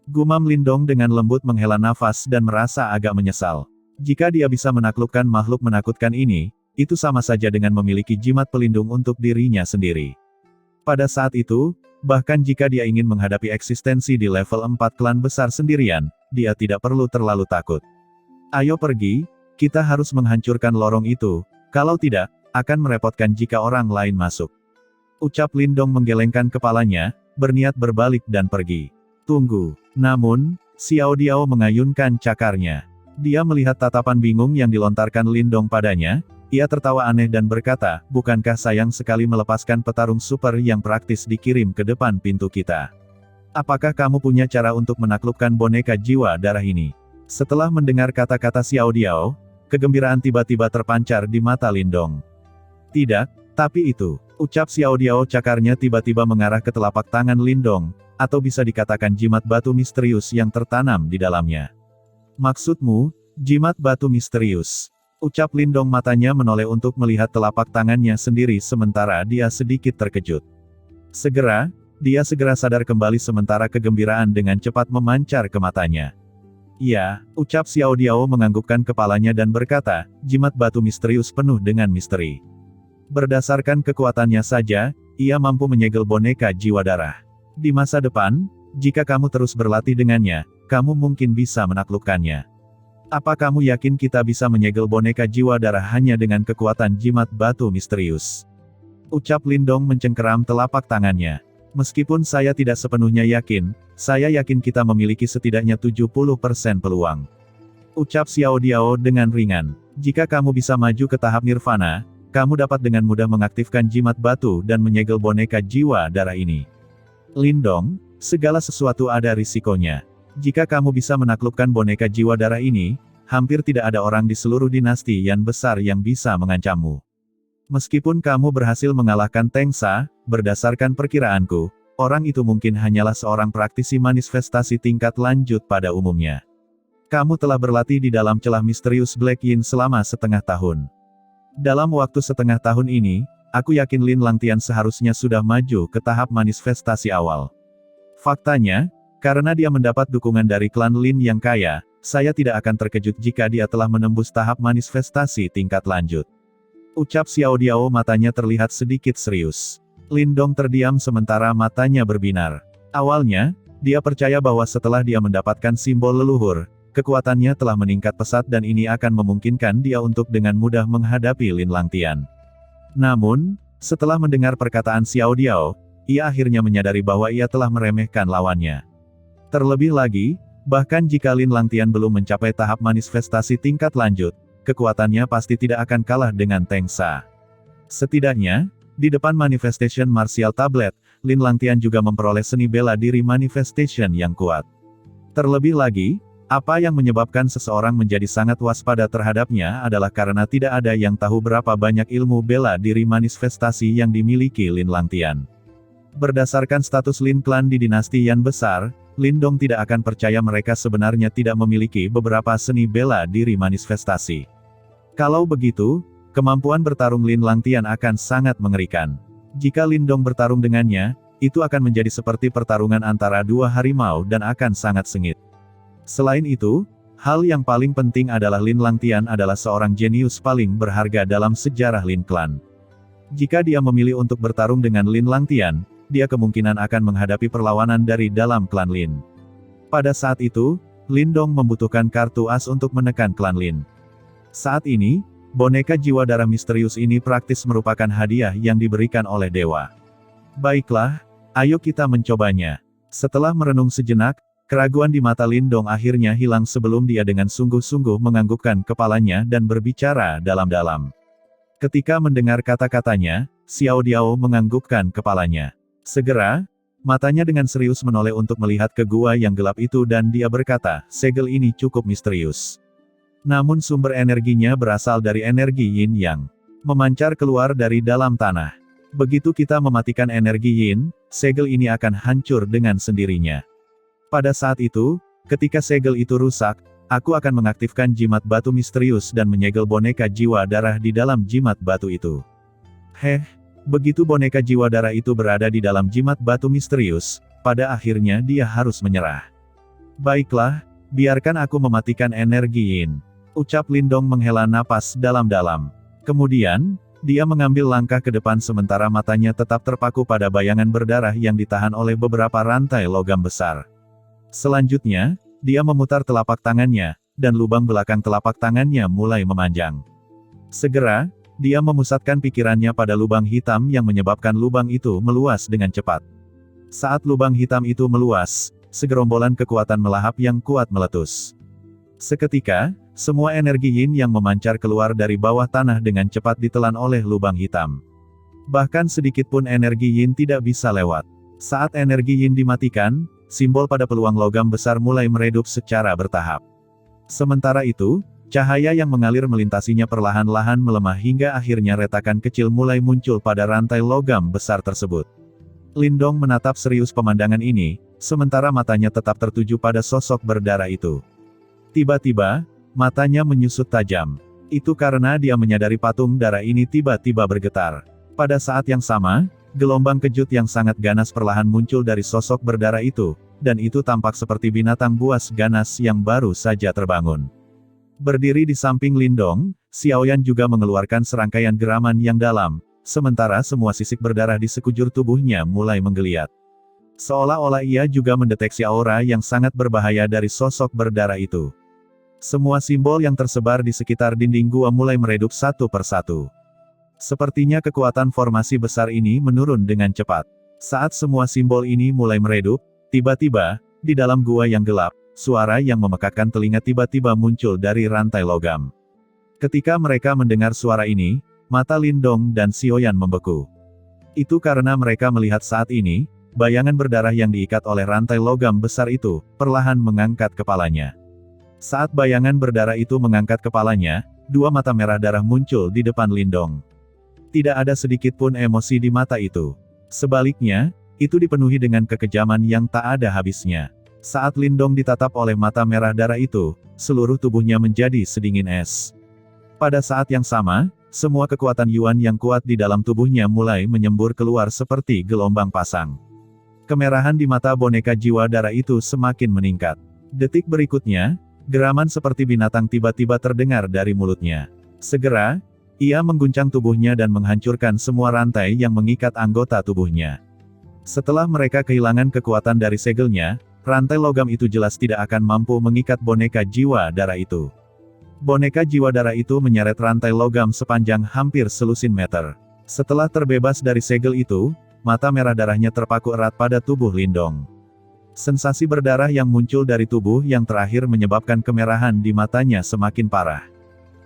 Gumam Lindong dengan lembut menghela nafas dan merasa agak menyesal. Jika dia bisa menaklukkan makhluk menakutkan ini, itu sama saja dengan memiliki jimat pelindung untuk dirinya sendiri. Pada saat itu, bahkan jika dia ingin menghadapi eksistensi di level 4 klan besar sendirian, dia tidak perlu terlalu takut. Ayo pergi. Kita harus menghancurkan lorong itu, kalau tidak, akan merepotkan jika orang lain masuk. Ucap Lindong menggelengkan kepalanya, berniat berbalik dan pergi. Tunggu. Namun, Xiao Diao mengayunkan cakarnya. Dia melihat tatapan bingung yang dilontarkan Lindong padanya, ia tertawa aneh dan berkata, bukankah sayang sekali melepaskan petarung super yang praktis dikirim ke depan pintu kita? Apakah kamu punya cara untuk menaklukkan boneka jiwa darah ini? Setelah mendengar kata-kata Xiao Diao, kegembiraan tiba-tiba terpancar di mata Lindong. Tidak, tapi itu, ucap Xiao Diao cakarnya tiba-tiba mengarah ke telapak tangan Lindong, atau bisa dikatakan jimat batu misterius yang tertanam di dalamnya. Maksudmu, jimat batu misterius? Ucap Lindong, matanya menoleh untuk melihat telapak tangannya sendiri sementara dia sedikit terkejut. Dia segera sadar kembali sementara kegembiraan dengan cepat memancar ke matanya. Iya, ucap Xiao Diao menganggukkan kepalanya dan berkata, jimat batu misterius penuh dengan misteri. Berdasarkan kekuatannya saja, ia mampu menyegel boneka jiwa darah. Di masa depan, jika kamu terus berlatih dengannya, kamu mungkin bisa menaklukkannya. Apa kamu yakin kita bisa menyegel boneka jiwa darah hanya dengan kekuatan jimat batu misterius? Ucap Lindong mencengkeram telapak tangannya. Meskipun saya tidak sepenuhnya yakin, saya yakin kita memiliki setidaknya 70% peluang. Ucap Xiao Diao dengan ringan. Jika kamu bisa maju ke tahap nirvana, kamu dapat dengan mudah mengaktifkan jimat batu dan menyegel boneka jiwa darah ini. Lindong, segala sesuatu ada risikonya. Jika kamu bisa menaklukkan boneka jiwa darah ini, hampir tidak ada orang di seluruh dinasti Yan besar yang bisa mengancammu. Meskipun kamu berhasil mengalahkan Tengsa, berdasarkan perkiraanku, orang itu mungkin hanyalah seorang praktisi manifestasi tingkat lanjut pada umumnya. Kamu telah berlatih di dalam celah misterius Black Yin selama setengah tahun. Dalam waktu setengah tahun ini, aku yakin Lin Langtian seharusnya sudah maju ke tahap manifestasi awal. Faktanya, karena dia mendapat dukungan dari klan Lin yang kaya, saya tidak akan terkejut jika dia telah menembus tahap manifestasi tingkat lanjut. Ucap Xiao Diao, matanya terlihat sedikit serius. Lindong terdiam sementara matanya berbinar. Awalnya, dia percaya bahwa setelah dia mendapatkan simbol leluhur, kekuatannya telah meningkat pesat dan ini akan memungkinkan dia untuk dengan mudah menghadapi Lin Langtian. Namun, setelah mendengar perkataan Xiao Diao, ia akhirnya menyadari bahwa ia telah meremehkan lawannya. Terlebih lagi, bahkan jika Lin Langtian belum mencapai tahap manifestasi tingkat lanjut, kekuatannya pasti tidak akan kalah dengan Tengsa. Setidaknya, di depan Manifestation Martial Tablet, Lin Langtian juga memperoleh seni bela diri Manifestation yang kuat. Terlebih lagi, apa yang menyebabkan seseorang menjadi sangat waspada terhadapnya adalah karena tidak ada yang tahu berapa banyak ilmu bela diri manifestasi yang dimiliki Lin Langtian. Berdasarkan status Lin Clan di dinasti Yan besar, Lindong tidak akan percaya mereka sebenarnya tidak memiliki beberapa seni bela diri manifestasi. Kalau begitu, kemampuan bertarung Lin Langtian akan sangat mengerikan. Jika Lindong bertarung dengannya, itu akan menjadi seperti pertarungan antara dua harimau dan akan sangat sengit. Selain itu, hal yang paling penting adalah Lin Langtian adalah seorang jenius paling berharga dalam sejarah Lin Clan. Jika dia memilih untuk bertarung dengan Lin Langtian, dia kemungkinan akan menghadapi perlawanan dari dalam klan Lin. Pada saat itu, Lindong membutuhkan kartu as untuk menekan klan Lin. Saat ini, boneka jiwa darah misterius ini praktis merupakan hadiah yang diberikan oleh dewa. Baiklah, ayo kita mencobanya. Setelah merenung sejenak, keraguan di mata Lindong akhirnya hilang sebelum dia dengan sungguh-sungguh menganggukkan kepalanya dan berbicara dalam-dalam. Ketika mendengar kata-katanya, Xiao Diao menganggukkan kepalanya. Segera, matanya dengan serius menoleh untuk melihat ke gua yang gelap itu dan dia berkata, segel ini cukup misterius. Namun sumber energinya berasal dari energi Yin Yang, memancar keluar dari dalam tanah. Begitu kita mematikan energi Yin, segel ini akan hancur dengan sendirinya. Pada saat itu, ketika segel itu rusak, aku akan mengaktifkan jimat batu misterius dan menyegel boneka jiwa darah di dalam jimat batu itu. Begitu boneka jiwa darah itu berada di dalam jimat batu misterius, pada akhirnya dia harus menyerah. Baiklah, biarkan aku mematikan energi Yin. Ucap Lindong menghela napas dalam-dalam. Kemudian, dia mengambil langkah ke depan sementara matanya tetap terpaku pada bayangan berdarah yang ditahan oleh beberapa rantai logam besar. Selanjutnya, dia memutar telapak tangannya, dan lubang belakang telapak tangannya mulai memanjang. Segera, dia memusatkan pikirannya pada lubang hitam yang menyebabkan lubang itu meluas dengan cepat. Saat lubang hitam itu meluas, segerombolan kekuatan melahap yang kuat meletus. Seketika, semua energi Yin yang memancar keluar dari bawah tanah dengan cepat ditelan oleh lubang hitam. Bahkan sedikit pun energi Yin tidak bisa lewat. Saat energi Yin dimatikan, simbol pada peluang logam besar mulai meredup secara bertahap. Sementara itu, cahaya yang mengalir melintasinya perlahan-lahan melemah hingga akhirnya retakan kecil mulai muncul pada rantai logam besar tersebut. Lindong menatap serius pemandangan ini, sementara matanya tetap tertuju pada sosok berdarah itu. Tiba-tiba, matanya menyusut tajam. Itu karena dia menyadari patung darah ini tiba-tiba bergetar. Pada saat yang sama, gelombang kejut yang sangat ganas perlahan muncul dari sosok berdarah itu, dan itu tampak seperti binatang buas ganas yang baru saja terbangun. Berdiri di samping Lindong, Xiaoyan juga mengeluarkan serangkaian geraman yang dalam, sementara semua sisik berdarah di sekujur tubuhnya mulai menggeliat. Seolah-olah ia juga mendeteksi aura yang sangat berbahaya dari sosok berdarah itu. Semua simbol yang tersebar di sekitar dinding gua mulai meredup satu persatu. Sepertinya kekuatan formasi besar ini menurun dengan cepat. Saat semua simbol ini mulai meredup, tiba-tiba, di dalam gua yang gelap, suara yang memekakkan telinga tiba-tiba muncul dari rantai logam. Ketika mereka mendengar suara ini, mata Lindong dan Xiaoyan membeku. Itu karena mereka melihat saat ini, bayangan berdarah yang diikat oleh rantai logam besar itu, perlahan mengangkat kepalanya. Saat bayangan berdarah itu mengangkat kepalanya, dua mata merah darah muncul di depan Lindong. Tidak ada sedikit pun emosi di mata itu. Sebaliknya, itu dipenuhi dengan kekejaman yang tak ada habisnya. Saat Lindong ditatap oleh mata merah darah itu, seluruh tubuhnya menjadi sedingin es. Pada saat yang sama, semua kekuatan Yuan yang kuat di dalam tubuhnya mulai menyembur keluar seperti gelombang pasang. Kemerahan di mata boneka jiwa darah itu semakin meningkat. Detik berikutnya, geraman seperti binatang tiba-tiba terdengar dari mulutnya. Segera, ia mengguncang tubuhnya dan menghancurkan semua rantai yang mengikat anggota tubuhnya. Setelah mereka kehilangan kekuatan dari segelnya, rantai logam itu jelas tidak akan mampu mengikat boneka jiwa darah itu. Boneka jiwa darah itu menyeret rantai logam sepanjang hampir selusin meter. Setelah terbebas dari segel itu, mata merah darahnya terpaku erat pada tubuh Lindong. Sensasi berdarah yang muncul dari tubuh yang terakhir menyebabkan kemerahan di matanya semakin parah.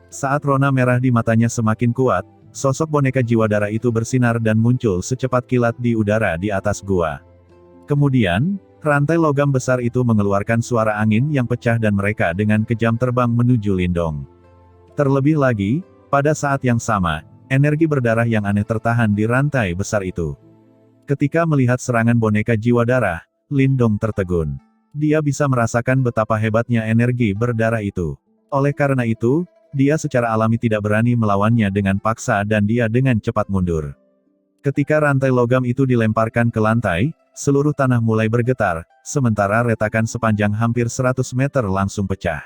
Saat rona merah di matanya semakin kuat, sosok boneka jiwa darah itu bersinar dan muncul secepat kilat di udara di atas gua. Kemudian, rantai logam besar itu mengeluarkan suara angin yang pecah dan mereka dengan kejam terbang menuju Lindong. Terlebih lagi, pada saat yang sama, energi berdarah yang aneh tertahan di rantai besar itu. Ketika melihat serangan boneka jiwa darah, Lindong tertegun. Dia bisa merasakan betapa hebatnya energi berdarah itu. Oleh karena itu, dia secara alami tidak berani melawannya dengan paksa dan dia dengan cepat mundur. Ketika rantai logam itu dilemparkan ke lantai, seluruh tanah mulai bergetar, sementara retakan sepanjang hampir 100 meter langsung pecah.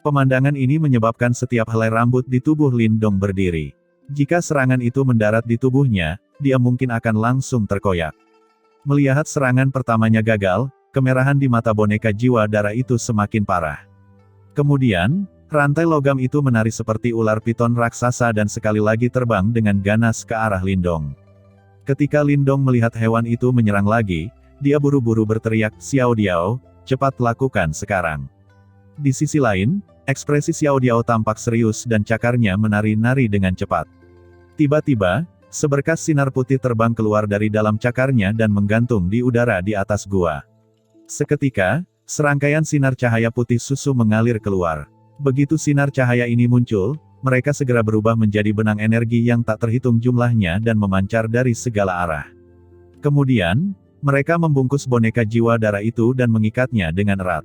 Pemandangan ini menyebabkan setiap helai rambut di tubuh Lindong berdiri. Jika serangan itu mendarat di tubuhnya, dia mungkin akan langsung terkoyak. Melihat serangan pertamanya gagal, kemerahan di mata boneka jiwa darah itu semakin parah. Kemudian, rantai logam itu menari seperti ular piton raksasa dan sekali lagi terbang dengan ganas ke arah Lindong. Ketika Lindong melihat hewan itu menyerang lagi, dia buru-buru berteriak, "Xiao Diao, cepat lakukan sekarang." Di sisi lain, ekspresi Xiao Diao tampak serius dan cakarnya menari-nari dengan cepat. Tiba-tiba, seberkas sinar putih terbang keluar dari dalam cakarnya dan menggantung di udara di atas gua. Seketika, serangkaian sinar cahaya putih susu mengalir keluar. Begitu sinar cahaya ini muncul, mereka segera berubah menjadi benang energi yang tak terhitung jumlahnya dan memancar dari segala arah. Kemudian, mereka membungkus boneka jiwa darah itu dan mengikatnya dengan erat.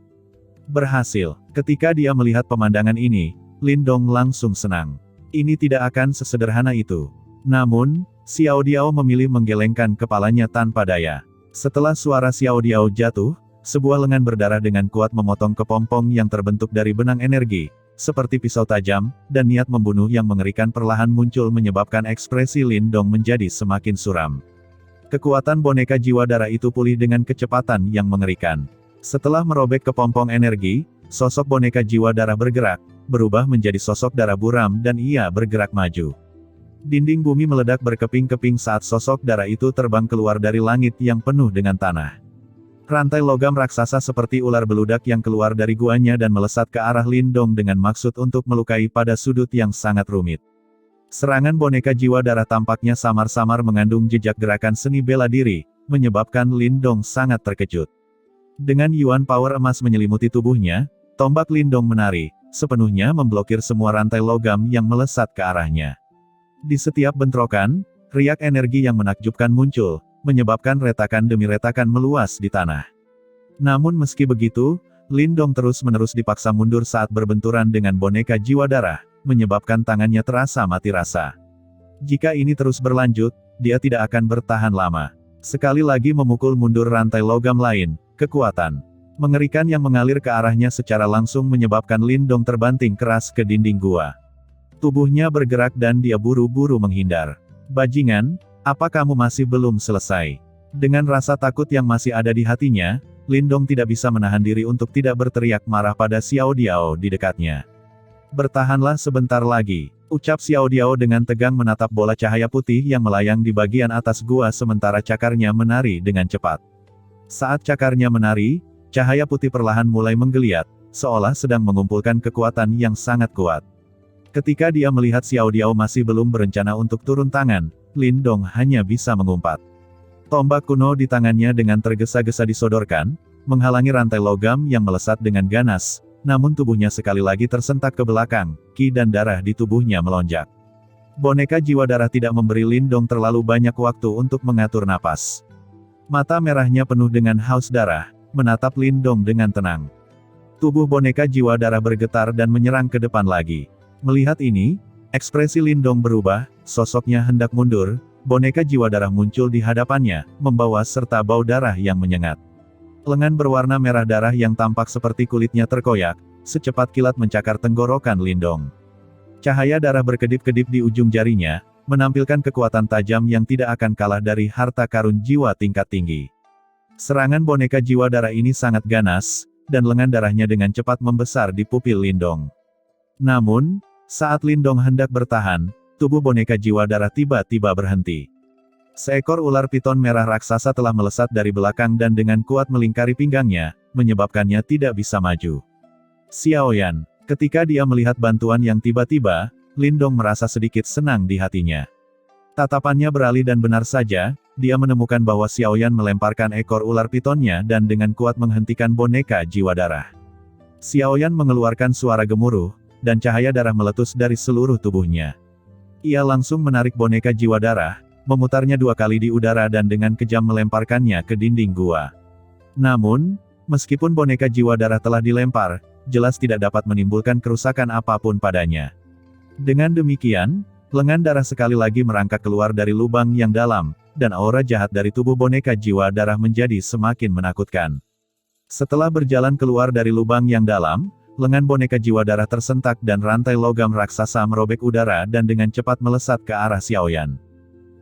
Berhasil. Ketika dia melihat pemandangan ini, Lindong langsung senang. Ini tidak akan sesederhana itu. Namun, Xiao Diao memilih menggelengkan kepalanya tanpa daya. Setelah suara Xiao Diao jatuh, sebuah lengan berdarah dengan kuat memotong kepompong yang terbentuk dari benang energi, seperti pisau tajam, dan niat membunuh yang mengerikan perlahan muncul menyebabkan ekspresi Lindong menjadi semakin suram. Kekuatan boneka jiwa darah itu pulih dengan kecepatan yang mengerikan. Setelah merobek kepompong energi, sosok boneka jiwa darah bergerak, berubah menjadi sosok darah buram dan ia bergerak maju. Dinding bumi meledak berkeping-keping saat sosok darah itu terbang keluar dari langit yang penuh dengan tanah. Rantai logam raksasa seperti ular beludak yang keluar dari guanya dan melesat ke arah Lindong dengan maksud untuk melukai pada sudut yang sangat rumit. Serangan boneka jiwa darah tampaknya samar-samar mengandung jejak gerakan seni bela diri, menyebabkan Lindong sangat terkejut. Dengan Yuan Power emas menyelimuti tubuhnya, tombak Lindong menari, sepenuhnya memblokir semua rantai logam yang melesat ke arahnya. Di setiap bentrokan, riak energi yang menakjubkan muncul, menyebabkan retakan demi retakan meluas di tanah. Namun meski begitu, Lindong terus-menerus dipaksa mundur saat berbenturan dengan boneka jiwa darah, menyebabkan tangannya terasa mati rasa. Jika ini terus berlanjut, dia tidak akan bertahan lama. Sekali lagi memukul mundur rantai logam lain, kekuatan mengerikan yang mengalir ke arahnya secara langsung menyebabkan Lindong terbanting keras ke dinding gua. Tubuhnya bergerak dan dia buru-buru menghindar. Bajingan, apa kamu masih belum selesai? Dengan rasa takut yang masih ada di hatinya, Lindong tidak bisa menahan diri untuk tidak berteriak marah pada Xiao Diao di dekatnya. Bertahanlah sebentar lagi, ucap Xiao Diao dengan tegang menatap bola cahaya putih yang melayang di bagian atas gua sementara cakarnya menari dengan cepat. Saat cakarnya menari, cahaya putih perlahan mulai menggeliat, seolah sedang mengumpulkan kekuatan yang sangat kuat. Ketika dia melihat Xiao Diao masih belum berencana untuk turun tangan, Lindong hanya bisa mengumpat. Tombak kuno di tangannya dengan tergesa-gesa disodorkan, menghalangi rantai logam yang melesat dengan ganas, namun tubuhnya sekali lagi tersentak ke belakang, ki dan darah di tubuhnya melonjak. Boneka jiwa darah tidak memberi Lindong terlalu banyak waktu untuk mengatur napas. Mata merahnya penuh dengan haus darah, menatap Lindong dengan tenang. Tubuh boneka jiwa darah bergetar dan menyerang ke depan lagi. Melihat ini, ekspresi Lindong berubah, sosoknya hendak mundur. Boneka jiwa darah muncul di hadapannya, membawa serta bau darah yang menyengat. Lengan berwarna merah darah yang tampak seperti kulitnya terkoyak, secepat kilat mencakar tenggorokan Lindong. Cahaya darah berkedip-kedip di ujung jarinya, menampilkan kekuatan tajam yang tidak akan kalah dari harta karun jiwa tingkat tinggi. Serangan boneka jiwa darah ini sangat ganas, dan lengan darahnya dengan cepat membesar di pupil Lindong. Namun, saat Lindong hendak bertahan, tubuh boneka jiwa darah tiba-tiba berhenti. Seekor ular piton merah raksasa telah melesat dari belakang dan dengan kuat melingkari pinggangnya, menyebabkannya tidak bisa maju. Xiaoyan, ketika dia melihat bantuan yang tiba-tiba, Lindong merasa sedikit senang di hatinya. Tatapannya beralih dan benar saja, dia menemukan bahwa Xiaoyan melemparkan ekor ular pitonnya dan dengan kuat menghentikan boneka jiwa darah. Xiaoyan mengeluarkan suara gemuruh, dan cahaya darah meletus dari seluruh tubuhnya. Ia langsung menarik boneka jiwa darah, memutarnya 2 kali di udara dan dengan kejam melemparkannya ke dinding gua. Namun, meskipun boneka jiwa darah telah dilempar, jelas tidak dapat menimbulkan kerusakan apapun padanya. Dengan demikian, lengan darah sekali lagi merangkak keluar dari lubang yang dalam, dan aura jahat dari tubuh boneka jiwa darah menjadi semakin menakutkan. Setelah berjalan keluar dari lubang yang dalam, lengan boneka jiwa darah tersentak dan rantai logam raksasa merobek udara dan dengan cepat melesat ke arah Xiaoyan.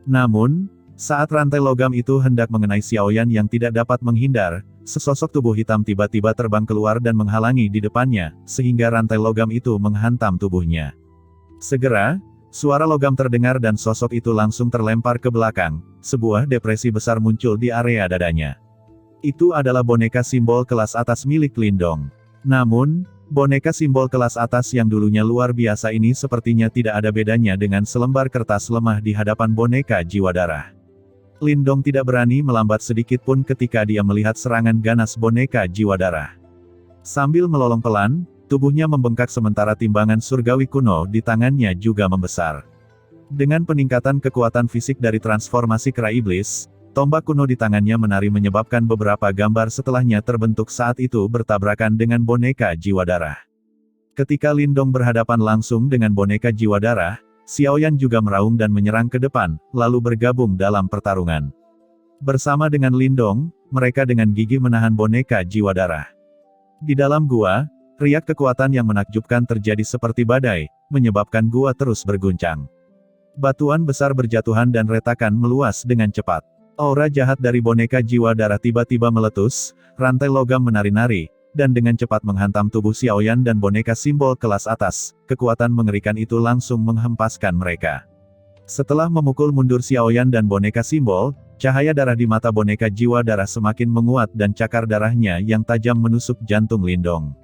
Namun, saat rantai logam itu hendak mengenai Xiaoyan yang tidak dapat menghindar, sesosok tubuh hitam tiba-tiba terbang keluar dan menghalangi di depannya, sehingga rantai logam itu menghantam tubuhnya. Segera, suara logam terdengar dan sosok itu langsung terlempar ke belakang, sebuah depresi besar muncul di area dadanya. Itu adalah boneka simbol kelas atas milik Lindong. Namun, boneka simbol kelas atas yang dulunya luar biasa ini sepertinya tidak ada bedanya dengan selembar kertas lemah di hadapan boneka jiwa darah. Lindong tidak berani melambat sedikit pun ketika dia melihat serangan ganas boneka jiwa darah. Sambil melolong pelan, tubuhnya membengkak sementara timbangan surgawi kuno di tangannya juga membesar. Dengan peningkatan kekuatan fisik dari transformasi kera iblis, tombak kuno di tangannya menari menyebabkan beberapa gambar setelahnya terbentuk saat itu bertabrakan dengan boneka jiwa darah. Ketika Lindong berhadapan langsung dengan boneka jiwa darah, Xiaoyan juga meraung dan menyerang ke depan, lalu bergabung dalam pertarungan. Bersama dengan Lindong, mereka dengan gigih menahan boneka jiwa darah. Di dalam gua, riak kekuatan yang menakjubkan terjadi seperti badai, menyebabkan gua terus berguncang. Batuan besar berjatuhan dan retakan meluas dengan cepat. Aura jahat dari boneka jiwa darah tiba-tiba meletus, rantai logam menari-nari, dan dengan cepat menghantam tubuh Xiaoyan dan boneka simbol kelas atas. Kekuatan mengerikan itu langsung menghempaskan mereka. Setelah memukul mundur Xiaoyan dan boneka simbol, cahaya darah di mata boneka jiwa darah semakin menguat dan cakar darahnya yang tajam menusuk jantung Lindong.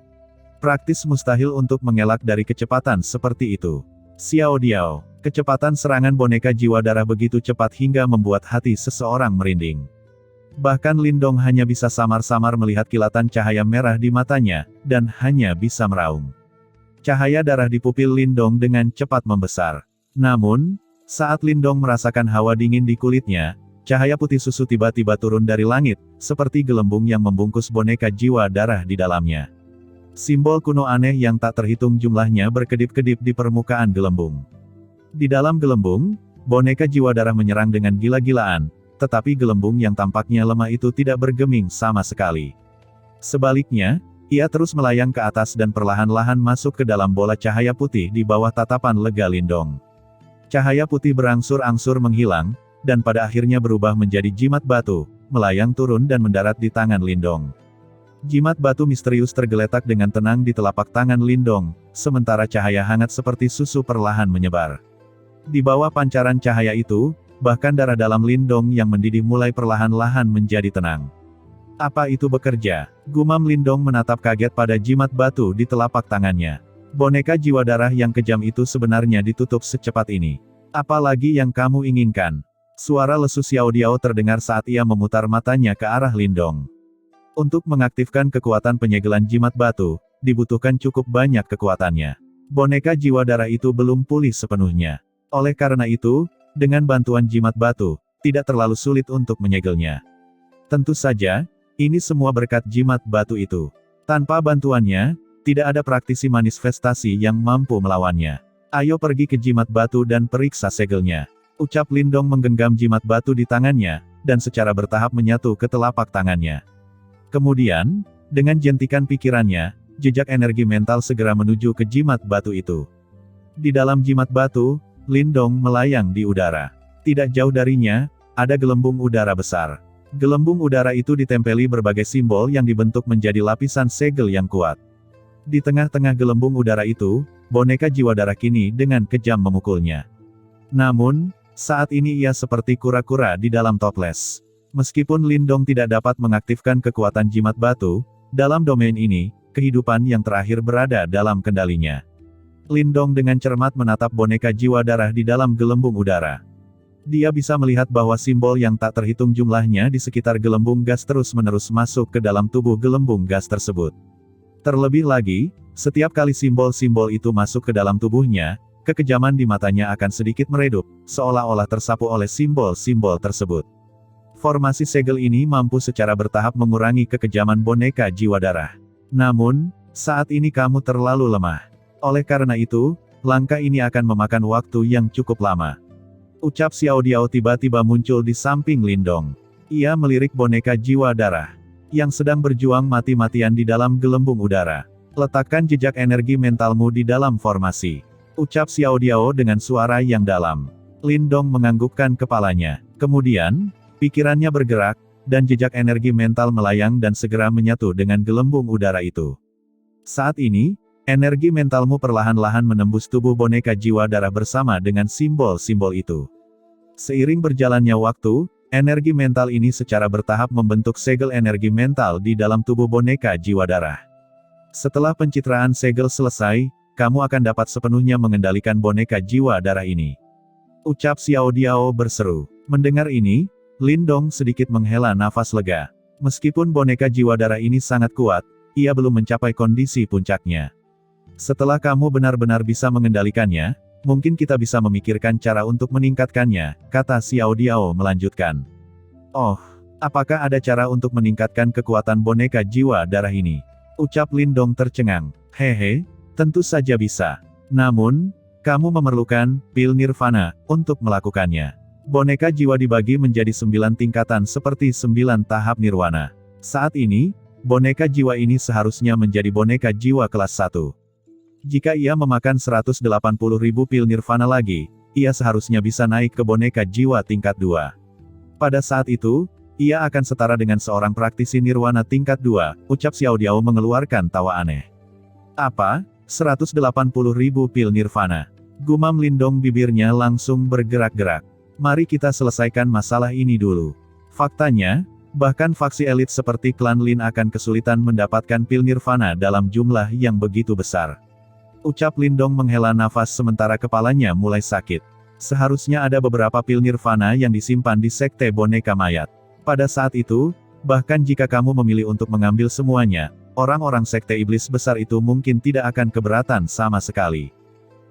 Praktis mustahil untuk mengelak dari kecepatan seperti itu. Xiao Diao, kecepatan serangan boneka jiwa darah begitu cepat hingga membuat hati seseorang merinding. Bahkan Lindong hanya bisa samar-samar melihat kilatan cahaya merah di matanya, dan hanya bisa meraung. Cahaya darah di pupil Lindong dengan cepat membesar. Namun, saat Lindong merasakan hawa dingin di kulitnya, cahaya putih susu tiba-tiba turun dari langit, seperti gelembung yang membungkus boneka jiwa darah di dalamnya. Simbol kuno aneh yang tak terhitung jumlahnya berkedip-kedip di permukaan gelembung. Di dalam gelembung, boneka jiwa darah menyerang dengan gila-gilaan, tetapi gelembung yang tampaknya lemah itu tidak bergeming sama sekali. Sebaliknya, ia terus melayang ke atas dan perlahan-lahan masuk ke dalam bola cahaya putih di bawah tatapan lega Lindong. Cahaya putih berangsur-angsur menghilang, dan pada akhirnya berubah menjadi jimat batu, melayang turun dan mendarat di tangan Lindong. Jimat batu misterius tergeletak dengan tenang di telapak tangan Lindong, sementara cahaya hangat seperti susu perlahan menyebar. Di bawah pancaran cahaya itu, bahkan darah dalam Lindong yang mendidih mulai perlahan-lahan menjadi tenang. Apa itu bekerja? Gumam Lindong menatap kaget pada jimat batu di telapak tangannya. Boneka jiwa darah yang kejam itu sebenarnya ditutup secepat ini. Apalagi yang kamu inginkan? Suara lesu Xiao Diao terdengar saat ia memutar matanya ke arah Lindong. Untuk mengaktifkan kekuatan penyegelan jimat batu, dibutuhkan cukup banyak kekuatannya. Boneka jiwa darah itu belum pulih sepenuhnya. Oleh karena itu, dengan bantuan jimat batu, tidak terlalu sulit untuk menyegelnya. Tentu saja, ini semua berkat jimat batu itu. Tanpa bantuannya, tidak ada praktisi manifestasi yang mampu melawannya. Ayo pergi ke jimat batu dan periksa segelnya. Ucap Lindong menggenggam jimat batu di tangannya, dan secara bertahap menyatu ke telapak tangannya. Kemudian, dengan jentikan pikirannya, jejak energi mental segera menuju ke jimat batu itu. Di dalam jimat batu, Lindong melayang di udara. Tidak jauh darinya, ada gelembung udara besar. Gelembung udara itu ditempeli berbagai simbol yang dibentuk menjadi lapisan segel yang kuat. Di tengah-tengah gelembung udara itu, boneka jiwa darah kini dengan kejam memukulnya. Namun, saat ini ia seperti kura-kura di dalam toples. Meskipun Lindong tidak dapat mengaktifkan kekuatan jimat batu, dalam domain ini, kehidupan yang terakhir berada dalam kendalinya. Lindong dengan cermat menatap boneka jiwa darah di dalam gelembung udara. Dia bisa melihat bahwa simbol yang tak terhitung jumlahnya di sekitar gelembung gas terus-menerus masuk ke dalam tubuh gelembung gas tersebut. Terlebih lagi, setiap kali simbol-simbol itu masuk ke dalam tubuhnya, kekejaman di matanya akan sedikit meredup, seolah-olah tersapu oleh simbol-simbol tersebut. Formasi segel ini mampu secara bertahap mengurangi kekejaman boneka jiwa darah. Namun, saat ini kamu terlalu lemah. Oleh karena itu, langkah ini akan memakan waktu yang cukup lama. Ucap Xiao Diao tiba-tiba muncul di samping Lindong. Ia melirik boneka jiwa darah yang sedang berjuang mati-matian di dalam gelembung udara. Letakkan jejak energi mentalmu di dalam formasi. Ucap Xiao Diao dengan suara yang dalam. Lindong menganggukkan kepalanya. Kemudian, pikirannya bergerak, dan jejak energi mental melayang dan segera menyatu dengan gelembung udara itu. Saat ini, energi mentalmu perlahan-lahan menembus tubuh boneka jiwa darah bersama dengan simbol-simbol itu. Seiring berjalannya waktu, energi mental ini secara bertahap membentuk segel energi mental di dalam tubuh boneka jiwa darah. Setelah pencitraan segel selesai, kamu akan dapat sepenuhnya mengendalikan boneka jiwa darah ini. Ucap Xiao Diao berseru. Mendengar ini, Lindong sedikit menghela nafas lega. Meskipun boneka jiwa darah ini sangat kuat, ia belum mencapai kondisi puncaknya. Setelah kamu benar-benar bisa mengendalikannya, mungkin kita bisa memikirkan cara untuk meningkatkannya, kata Xiao Diao melanjutkan. Oh, apakah ada cara untuk meningkatkan kekuatan boneka jiwa darah ini? Ucap Lindong tercengang. Hehe, tentu saja bisa. Namun, kamu memerlukan pil nirvana untuk melakukannya. Boneka jiwa dibagi menjadi 9 tingkatan seperti 9 tahap nirwana. Saat ini, boneka jiwa ini seharusnya menjadi boneka jiwa kelas 1. Jika ia memakan 180.000 pil nirvana lagi, ia seharusnya bisa naik ke boneka jiwa tingkat 2. Pada saat itu, ia akan setara dengan seorang praktisi nirwana tingkat 2, ucap Xiao Diao mengeluarkan tawa aneh. Apa? 180.000 pil nirvana. Gumam Lindong, bibirnya langsung bergerak-gerak. Mari kita selesaikan masalah ini dulu. Faktanya, bahkan faksi elit seperti klan Lin akan kesulitan mendapatkan pil nirvana dalam jumlah yang begitu besar. Ucap Lindong menghela nafas sementara kepalanya mulai sakit. Seharusnya ada beberapa pil nirvana yang disimpan di sekte boneka mayat. Pada saat itu, bahkan jika kamu memilih untuk mengambil semuanya, orang-orang sekte iblis besar itu mungkin tidak akan keberatan sama sekali.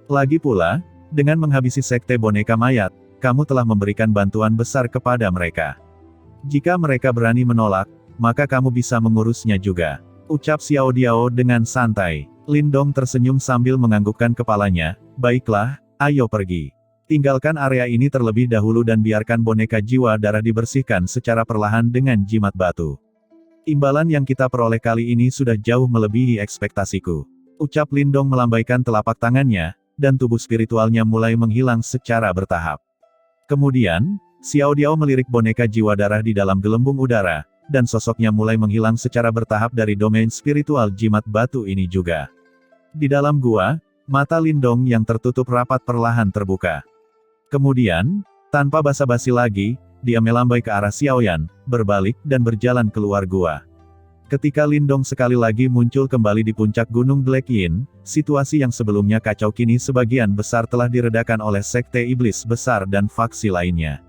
Lagi pula, dengan menghabisi sekte boneka mayat, kamu telah memberikan bantuan besar kepada mereka. Jika mereka berani menolak, maka kamu bisa mengurusnya juga. Ucap Xiao Diao dengan santai. Lindong tersenyum sambil menganggukkan kepalanya, baiklah, ayo pergi. Tinggalkan area ini terlebih dahulu dan biarkan boneka jiwa darah dibersihkan secara perlahan dengan jimat batu. Imbalan yang kita peroleh kali ini sudah jauh melebihi ekspektasiku. Ucap Lindong melambaikan telapak tangannya, dan tubuh spiritualnya mulai menghilang secara bertahap. Kemudian, Xiao Diao melirik boneka jiwa darah di dalam gelembung udara, dan sosoknya mulai menghilang secara bertahap dari domain spiritual jimat batu ini juga. Di dalam gua, mata Lindong yang tertutup rapat perlahan terbuka. Kemudian, tanpa basa-basi lagi, dia melambai ke arah Xiaoyan, berbalik dan berjalan keluar gua. Ketika Lindong sekali lagi muncul kembali di puncak Gunung Black Yin, situasi yang sebelumnya kacau kini sebagian besar telah diredakan oleh sekte iblis besar dan faksi lainnya.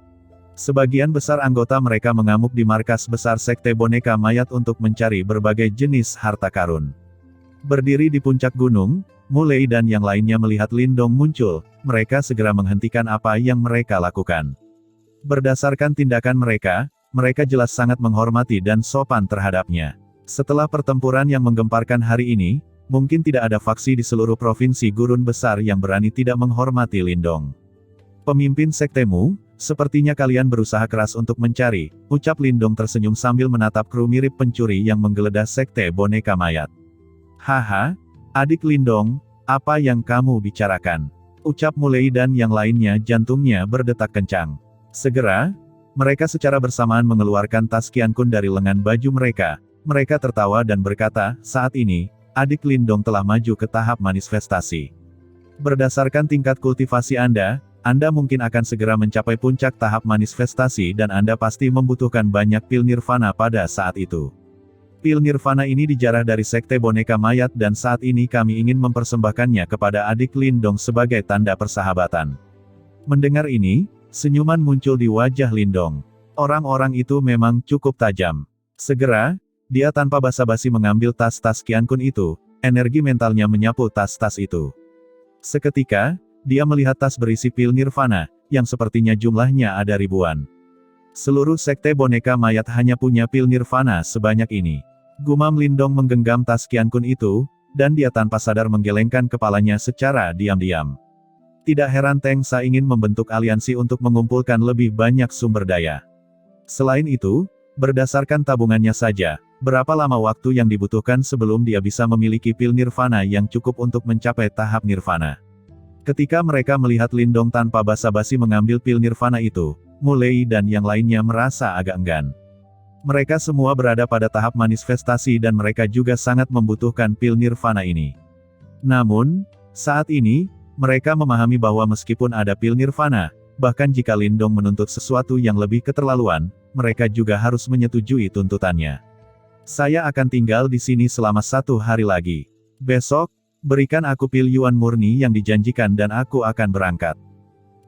Sebagian besar anggota mereka mengamuk di markas besar sekte boneka mayat untuk mencari berbagai jenis harta karun. Berdiri di puncak gunung, Mulei dan yang lainnya melihat Lindong muncul, mereka segera menghentikan apa yang mereka lakukan. Berdasarkan tindakan mereka, mereka jelas sangat menghormati dan sopan terhadapnya. Setelah pertempuran yang menggemparkan hari ini, mungkin tidak ada faksi di seluruh provinsi gurun besar yang berani tidak menghormati Lindong. Pemimpin sektemu, sepertinya kalian berusaha keras untuk mencari, ucap Lindong tersenyum sambil menatap kru mirip pencuri yang menggeledah sekte boneka mayat. Haha, adik Lindong, apa yang kamu bicarakan? Ucap Mulei dan yang lainnya jantungnya berdetak kencang. Segera, mereka secara bersamaan mengeluarkan tas Qiankun dari lengan baju mereka. Mereka tertawa dan berkata, saat ini, adik Lindong telah maju ke tahap manifestasi. Berdasarkan tingkat kultivasi Anda mungkin akan segera mencapai puncak tahap manifestasi dan Anda pasti membutuhkan banyak pil nirvana pada saat itu. Pil nirvana ini dijarah dari sekte boneka mayat dan saat ini kami ingin mempersembahkannya kepada adik Lindong sebagai tanda persahabatan. Mendengar ini, senyuman muncul di wajah Lindong. Orang-orang itu memang cukup tajam. Segera, dia tanpa basa-basi mengambil tas-tas Qiankun itu, energi mentalnya menyapu tas-tas itu. Seketika, dia melihat tas berisi pil nirvana, yang sepertinya jumlahnya ada ribuan. Seluruh sekte boneka mayat hanya punya pil nirvana sebanyak ini. Gumam Lindong menggenggam tas Qiankun itu, dan dia tanpa sadar menggelengkan kepalanya secara diam-diam. Tidak heran Teng Sa ingin membentuk aliansi untuk mengumpulkan lebih banyak sumber daya. Selain itu, berdasarkan tabungannya saja, berapa lama waktu yang dibutuhkan sebelum dia bisa memiliki pil nirvana yang cukup untuk mencapai tahap nirvana. Ketika mereka melihat Lindong tanpa basa-basi mengambil pil nirvana itu, Mulei dan yang lainnya merasa agak enggan. Mereka semua berada pada tahap manifestasi dan mereka juga sangat membutuhkan pil nirvana ini. Namun, saat ini, mereka memahami bahwa meskipun ada pil nirvana, bahkan jika Lindong menuntut sesuatu yang lebih keterlaluan, mereka juga harus menyetujui tuntutannya. Saya akan tinggal di sini selama 1 hari lagi. Besok, berikan aku pil Yuan murni yang dijanjikan dan aku akan berangkat.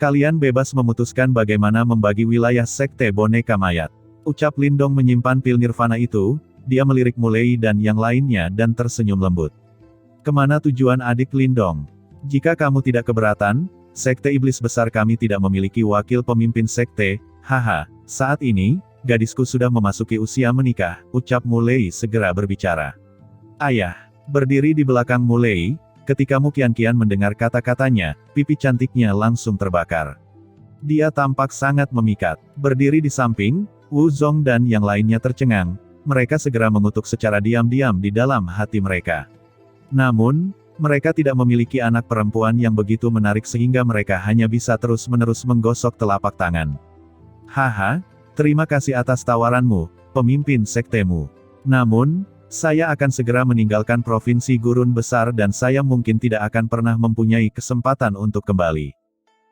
Kalian bebas memutuskan bagaimana membagi wilayah sekte boneka mayat. Ucap Lindong menyimpan pil nirvana itu, dia melirik Mulei dan yang lainnya dan tersenyum lembut. Kemana tujuan adik Lindong? Jika kamu tidak keberatan, sekte iblis besar kami tidak memiliki wakil pemimpin sekte, haha, saat ini, gadisku sudah memasuki usia menikah, ucap Mulei segera berbicara. Ayah, berdiri di belakang Mulei, ketika Mu Qian mendengar kata-katanya, pipi cantiknya langsung terbakar. Dia tampak sangat memikat. Berdiri di samping, Wu Zong dan yang lainnya tercengang, mereka segera mengutuk secara diam-diam di dalam hati mereka. Namun, mereka tidak memiliki anak perempuan yang begitu menarik sehingga mereka hanya bisa terus-menerus menggosok telapak tangan. Haha, terima kasih atas tawaranmu, pemimpin sektemu. Namun, saya akan segera meninggalkan provinsi gurun besar dan saya mungkin tidak akan pernah mempunyai kesempatan untuk kembali.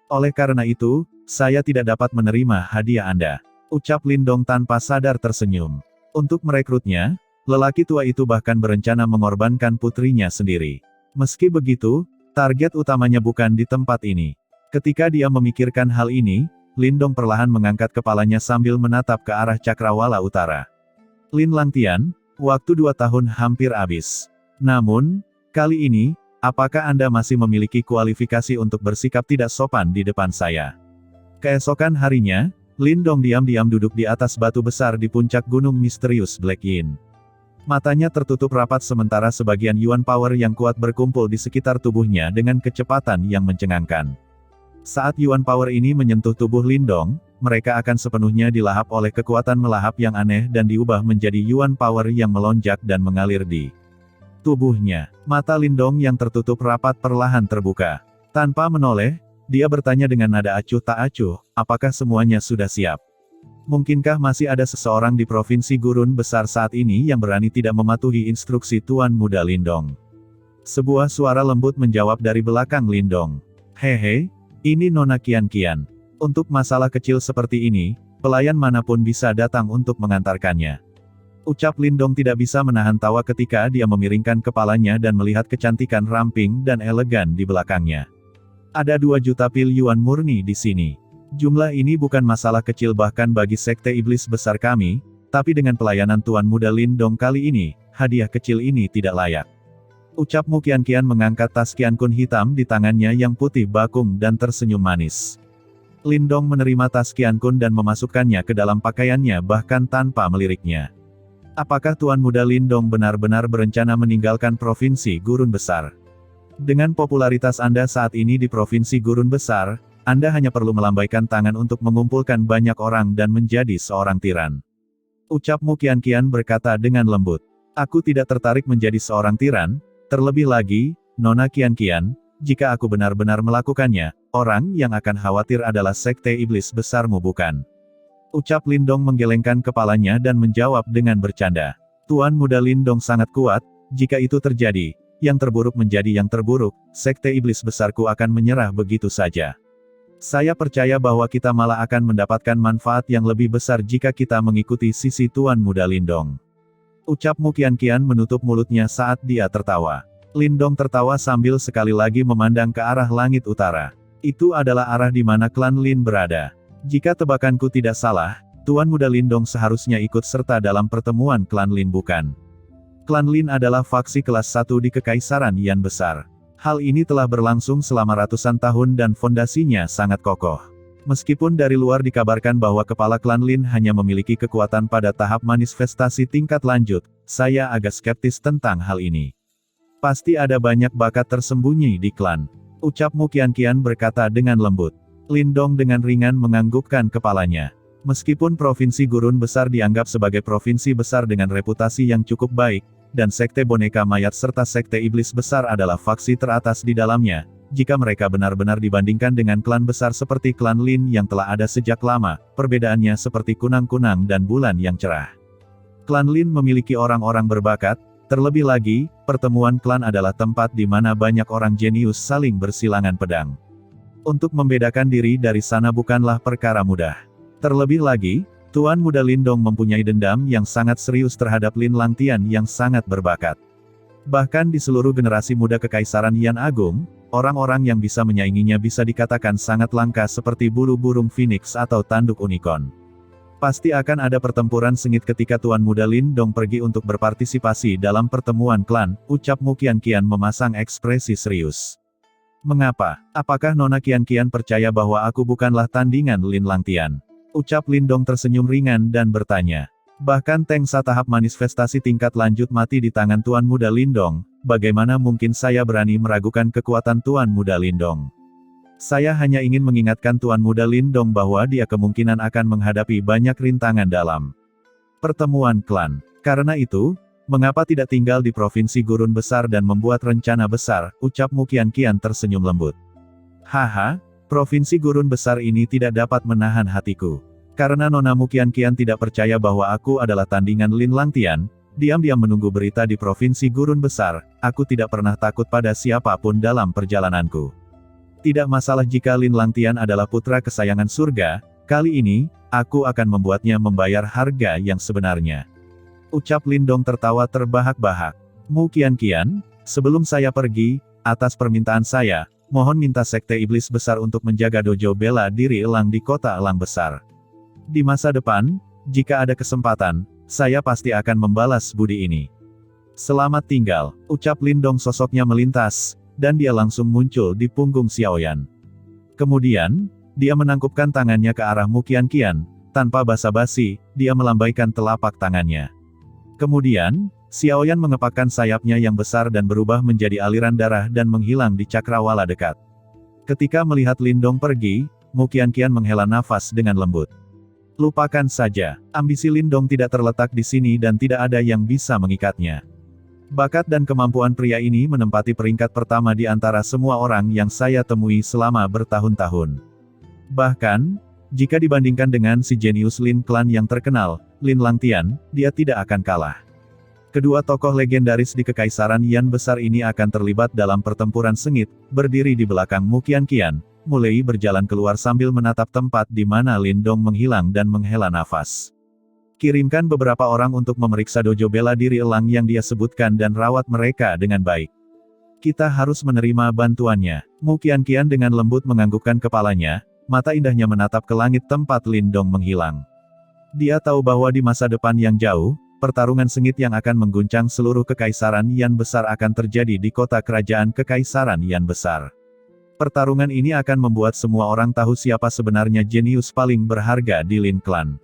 Oleh karena itu, saya tidak dapat menerima hadiah Anda. Ucap Lindong tanpa sadar tersenyum. Untuk merekrutnya, lelaki tua itu bahkan berencana mengorbankan putrinya sendiri. Meski begitu, target utamanya bukan di tempat ini. Ketika dia memikirkan hal ini, Lindong perlahan mengangkat kepalanya sambil menatap ke arah cakrawala utara. Lin Langtian, waktu 2 tahun hampir habis. Namun, kali ini, apakah Anda masih memiliki kualifikasi untuk bersikap tidak sopan di depan saya? Keesokan harinya, Lindong diam-diam duduk di atas batu besar di puncak gunung misterius Black Yin. Matanya tertutup rapat sementara sebagian Yuan Power yang kuat berkumpul di sekitar tubuhnya dengan kecepatan yang mencengangkan. Saat Yuan Power ini menyentuh tubuh Lindong, mereka akan sepenuhnya dilahap oleh kekuatan melahap yang aneh dan diubah menjadi Yuan Power yang melonjak dan mengalir di tubuhnya. Mata Lindong yang tertutup rapat perlahan terbuka. Tanpa menoleh, dia bertanya dengan nada acuh tak acuh, apakah semuanya sudah siap? Mungkinkah masih ada seseorang di Provinsi Gurun Besar saat ini yang berani tidak mematuhi instruksi Tuan Muda Lindong? Sebuah suara lembut menjawab dari belakang Lindong. Hehe, ini Nona Qian. Untuk masalah kecil seperti ini, pelayan manapun bisa datang untuk mengantarkannya. Ucap Lindong tidak bisa menahan tawa ketika dia memiringkan kepalanya dan melihat kecantikan ramping dan elegan di belakangnya. Ada 2 juta pil yuan murni di sini. Jumlah ini bukan masalah kecil bahkan bagi sekte iblis besar kami, tapi dengan pelayanan Tuan Muda Lindong kali ini, hadiah kecil ini tidak layak. Ucap Mu Qian mengangkat tas Qian Kun hitam di tangannya yang putih bakung dan tersenyum manis. Lindong menerima tas Qian Kun dan memasukkannya ke dalam pakaiannya bahkan tanpa meliriknya. Apakah Tuan Muda Lindong benar-benar berencana meninggalkan Provinsi Gurun Besar? Dengan popularitas Anda saat ini di Provinsi Gurun Besar, Anda hanya perlu melambaikan tangan untuk mengumpulkan banyak orang dan menjadi seorang tiran. Ucap Mu Qian berkata dengan lembut. Aku tidak tertarik menjadi seorang tiran, terlebih lagi, Nona Qian, jika aku benar-benar melakukannya, orang yang akan khawatir adalah sekte iblis besarmu bukan? Ucap Lindong menggelengkan kepalanya dan menjawab dengan bercanda. Tuan Muda Lindong sangat kuat, jika itu terjadi, yang terburuk menjadi yang terburuk, sekte iblis besarku akan menyerah begitu saja. Saya percaya bahwa kita malah akan mendapatkan manfaat yang lebih besar jika kita mengikuti sisi Tuan Muda Lindong. Ucap Mu Qian menutup mulutnya saat dia tertawa. Lindong tertawa sambil sekali lagi memandang ke arah langit utara. Itu adalah arah di mana klan Lin berada. Jika tebakanku tidak salah, Tuan Muda Lindong seharusnya ikut serta dalam pertemuan klan Lin bukan? Klan Lin adalah faksi kelas 1 di Kekaisaran Yan Besar. Hal ini telah berlangsung selama ratusan tahun dan fondasinya sangat kokoh. Meskipun dari luar dikabarkan bahwa kepala klan Lin hanya memiliki kekuatan pada tahap manifestasi tingkat lanjut, saya agak skeptis tentang hal ini. Pasti ada banyak bakat tersembunyi di klan. Ucap Mu Qian berkata dengan lembut. Lindong dengan ringan menganggukkan kepalanya. Meskipun Provinsi Gurun Besar dianggap sebagai provinsi besar dengan reputasi yang cukup baik, dan sekte boneka mayat serta sekte iblis besar adalah faksi teratas di dalamnya, jika mereka benar-benar dibandingkan dengan klan besar seperti klan Lin yang telah ada sejak lama, perbedaannya seperti kunang-kunang dan bulan yang cerah. Klan Lin memiliki orang-orang berbakat, terlebih lagi, pertemuan klan adalah tempat di mana banyak orang jenius saling bersilangan pedang. Untuk membedakan diri dari sana bukanlah perkara mudah. Terlebih lagi, Tuan Muda Lindong mempunyai dendam yang sangat serius terhadap Lin Langtian yang sangat berbakat. Bahkan di seluruh generasi muda Kekaisaran Yan Agung, orang-orang yang bisa menyainginya bisa dikatakan sangat langka seperti bulu burung phoenix atau tanduk unicorn. Pasti akan ada pertempuran sengit ketika Tuan Muda Lindong pergi untuk berpartisipasi dalam pertemuan klan, ucap Mu Qian memasang ekspresi serius. Mengapa? Apakah Nona Qian percaya bahwa aku bukanlah tandingan Lin Langtian? Ucap Lindong tersenyum ringan dan bertanya. Bahkan Tengsa tahap manifestasi tingkat lanjut mati di tangan Tuan Muda Lindong, bagaimana mungkin saya berani meragukan kekuatan Tuan Muda Lindong? Saya hanya ingin mengingatkan Tuan Muda Lindong bahwa dia kemungkinan akan menghadapi banyak rintangan dalam pertemuan klan. Karena itu, mengapa tidak tinggal di Provinsi Gurun Besar dan membuat rencana besar, ucap Mu Qian tersenyum lembut. Haha, Provinsi Gurun Besar ini tidak dapat menahan hatiku. Karena Nona Mu Qian tidak percaya bahwa aku adalah tandingan Lin Langtian, diam-diam menunggu berita di Provinsi Gurun Besar, aku tidak pernah takut pada siapapun dalam perjalananku. Tidak masalah jika Lin Langtian adalah putra kesayangan surga, kali ini, aku akan membuatnya membayar harga yang sebenarnya. Ucap Lindong tertawa terbahak-bahak. Mu Qian, sebelum saya pergi, atas permintaan saya, mohon minta Sekte Iblis Besar untuk menjaga dojo bela diri elang di kota elang besar. Di masa depan, jika ada kesempatan, saya pasti akan membalas budi ini. Selamat tinggal, ucap Lindong. Sosoknya melintas, dan dia langsung muncul di punggung Xiaoyan. Kemudian, dia menangkupkan tangannya ke arah Mu Qianqian. Tanpa basa-basi, dia melambaikan telapak tangannya. Kemudian, Xiaoyan mengepakkan sayapnya yang besar dan berubah menjadi aliran darah dan menghilang di cakrawala dekat. Ketika melihat Lindong pergi, Mu Qianqian menghela nafas dengan lembut. Lupakan saja, ambisi Lindong tidak terletak di sini dan tidak ada yang bisa mengikatnya. Bakat dan kemampuan pria ini menempati peringkat pertama di antara semua orang yang saya temui selama bertahun-tahun. Bahkan, jika dibandingkan dengan si jenius Lin Clan yang terkenal, Lin Langtian, dia tidak akan kalah. Kedua tokoh legendaris di Kekaisaran Yan besar ini akan terlibat dalam pertempuran sengit, berdiri di belakang Mu Qianqian, mulai berjalan keluar sambil menatap tempat di mana Lindong menghilang dan menghela nafas. Kirimkan beberapa orang untuk memeriksa dojo bela diri elang yang dia sebutkan dan rawat mereka dengan baik. Kita harus menerima bantuannya. Mu Qianqian dengan lembut menganggukkan kepalanya. Mata indahnya menatap ke langit tempat Lindong menghilang. Dia tahu bahwa di masa depan yang jauh, pertarungan sengit yang akan mengguncang seluruh Kekaisaran Yan besar akan terjadi di kota kerajaan Kekaisaran Yan besar. Pertarungan ini akan membuat semua orang tahu siapa sebenarnya jenius paling berharga di Lin Clan.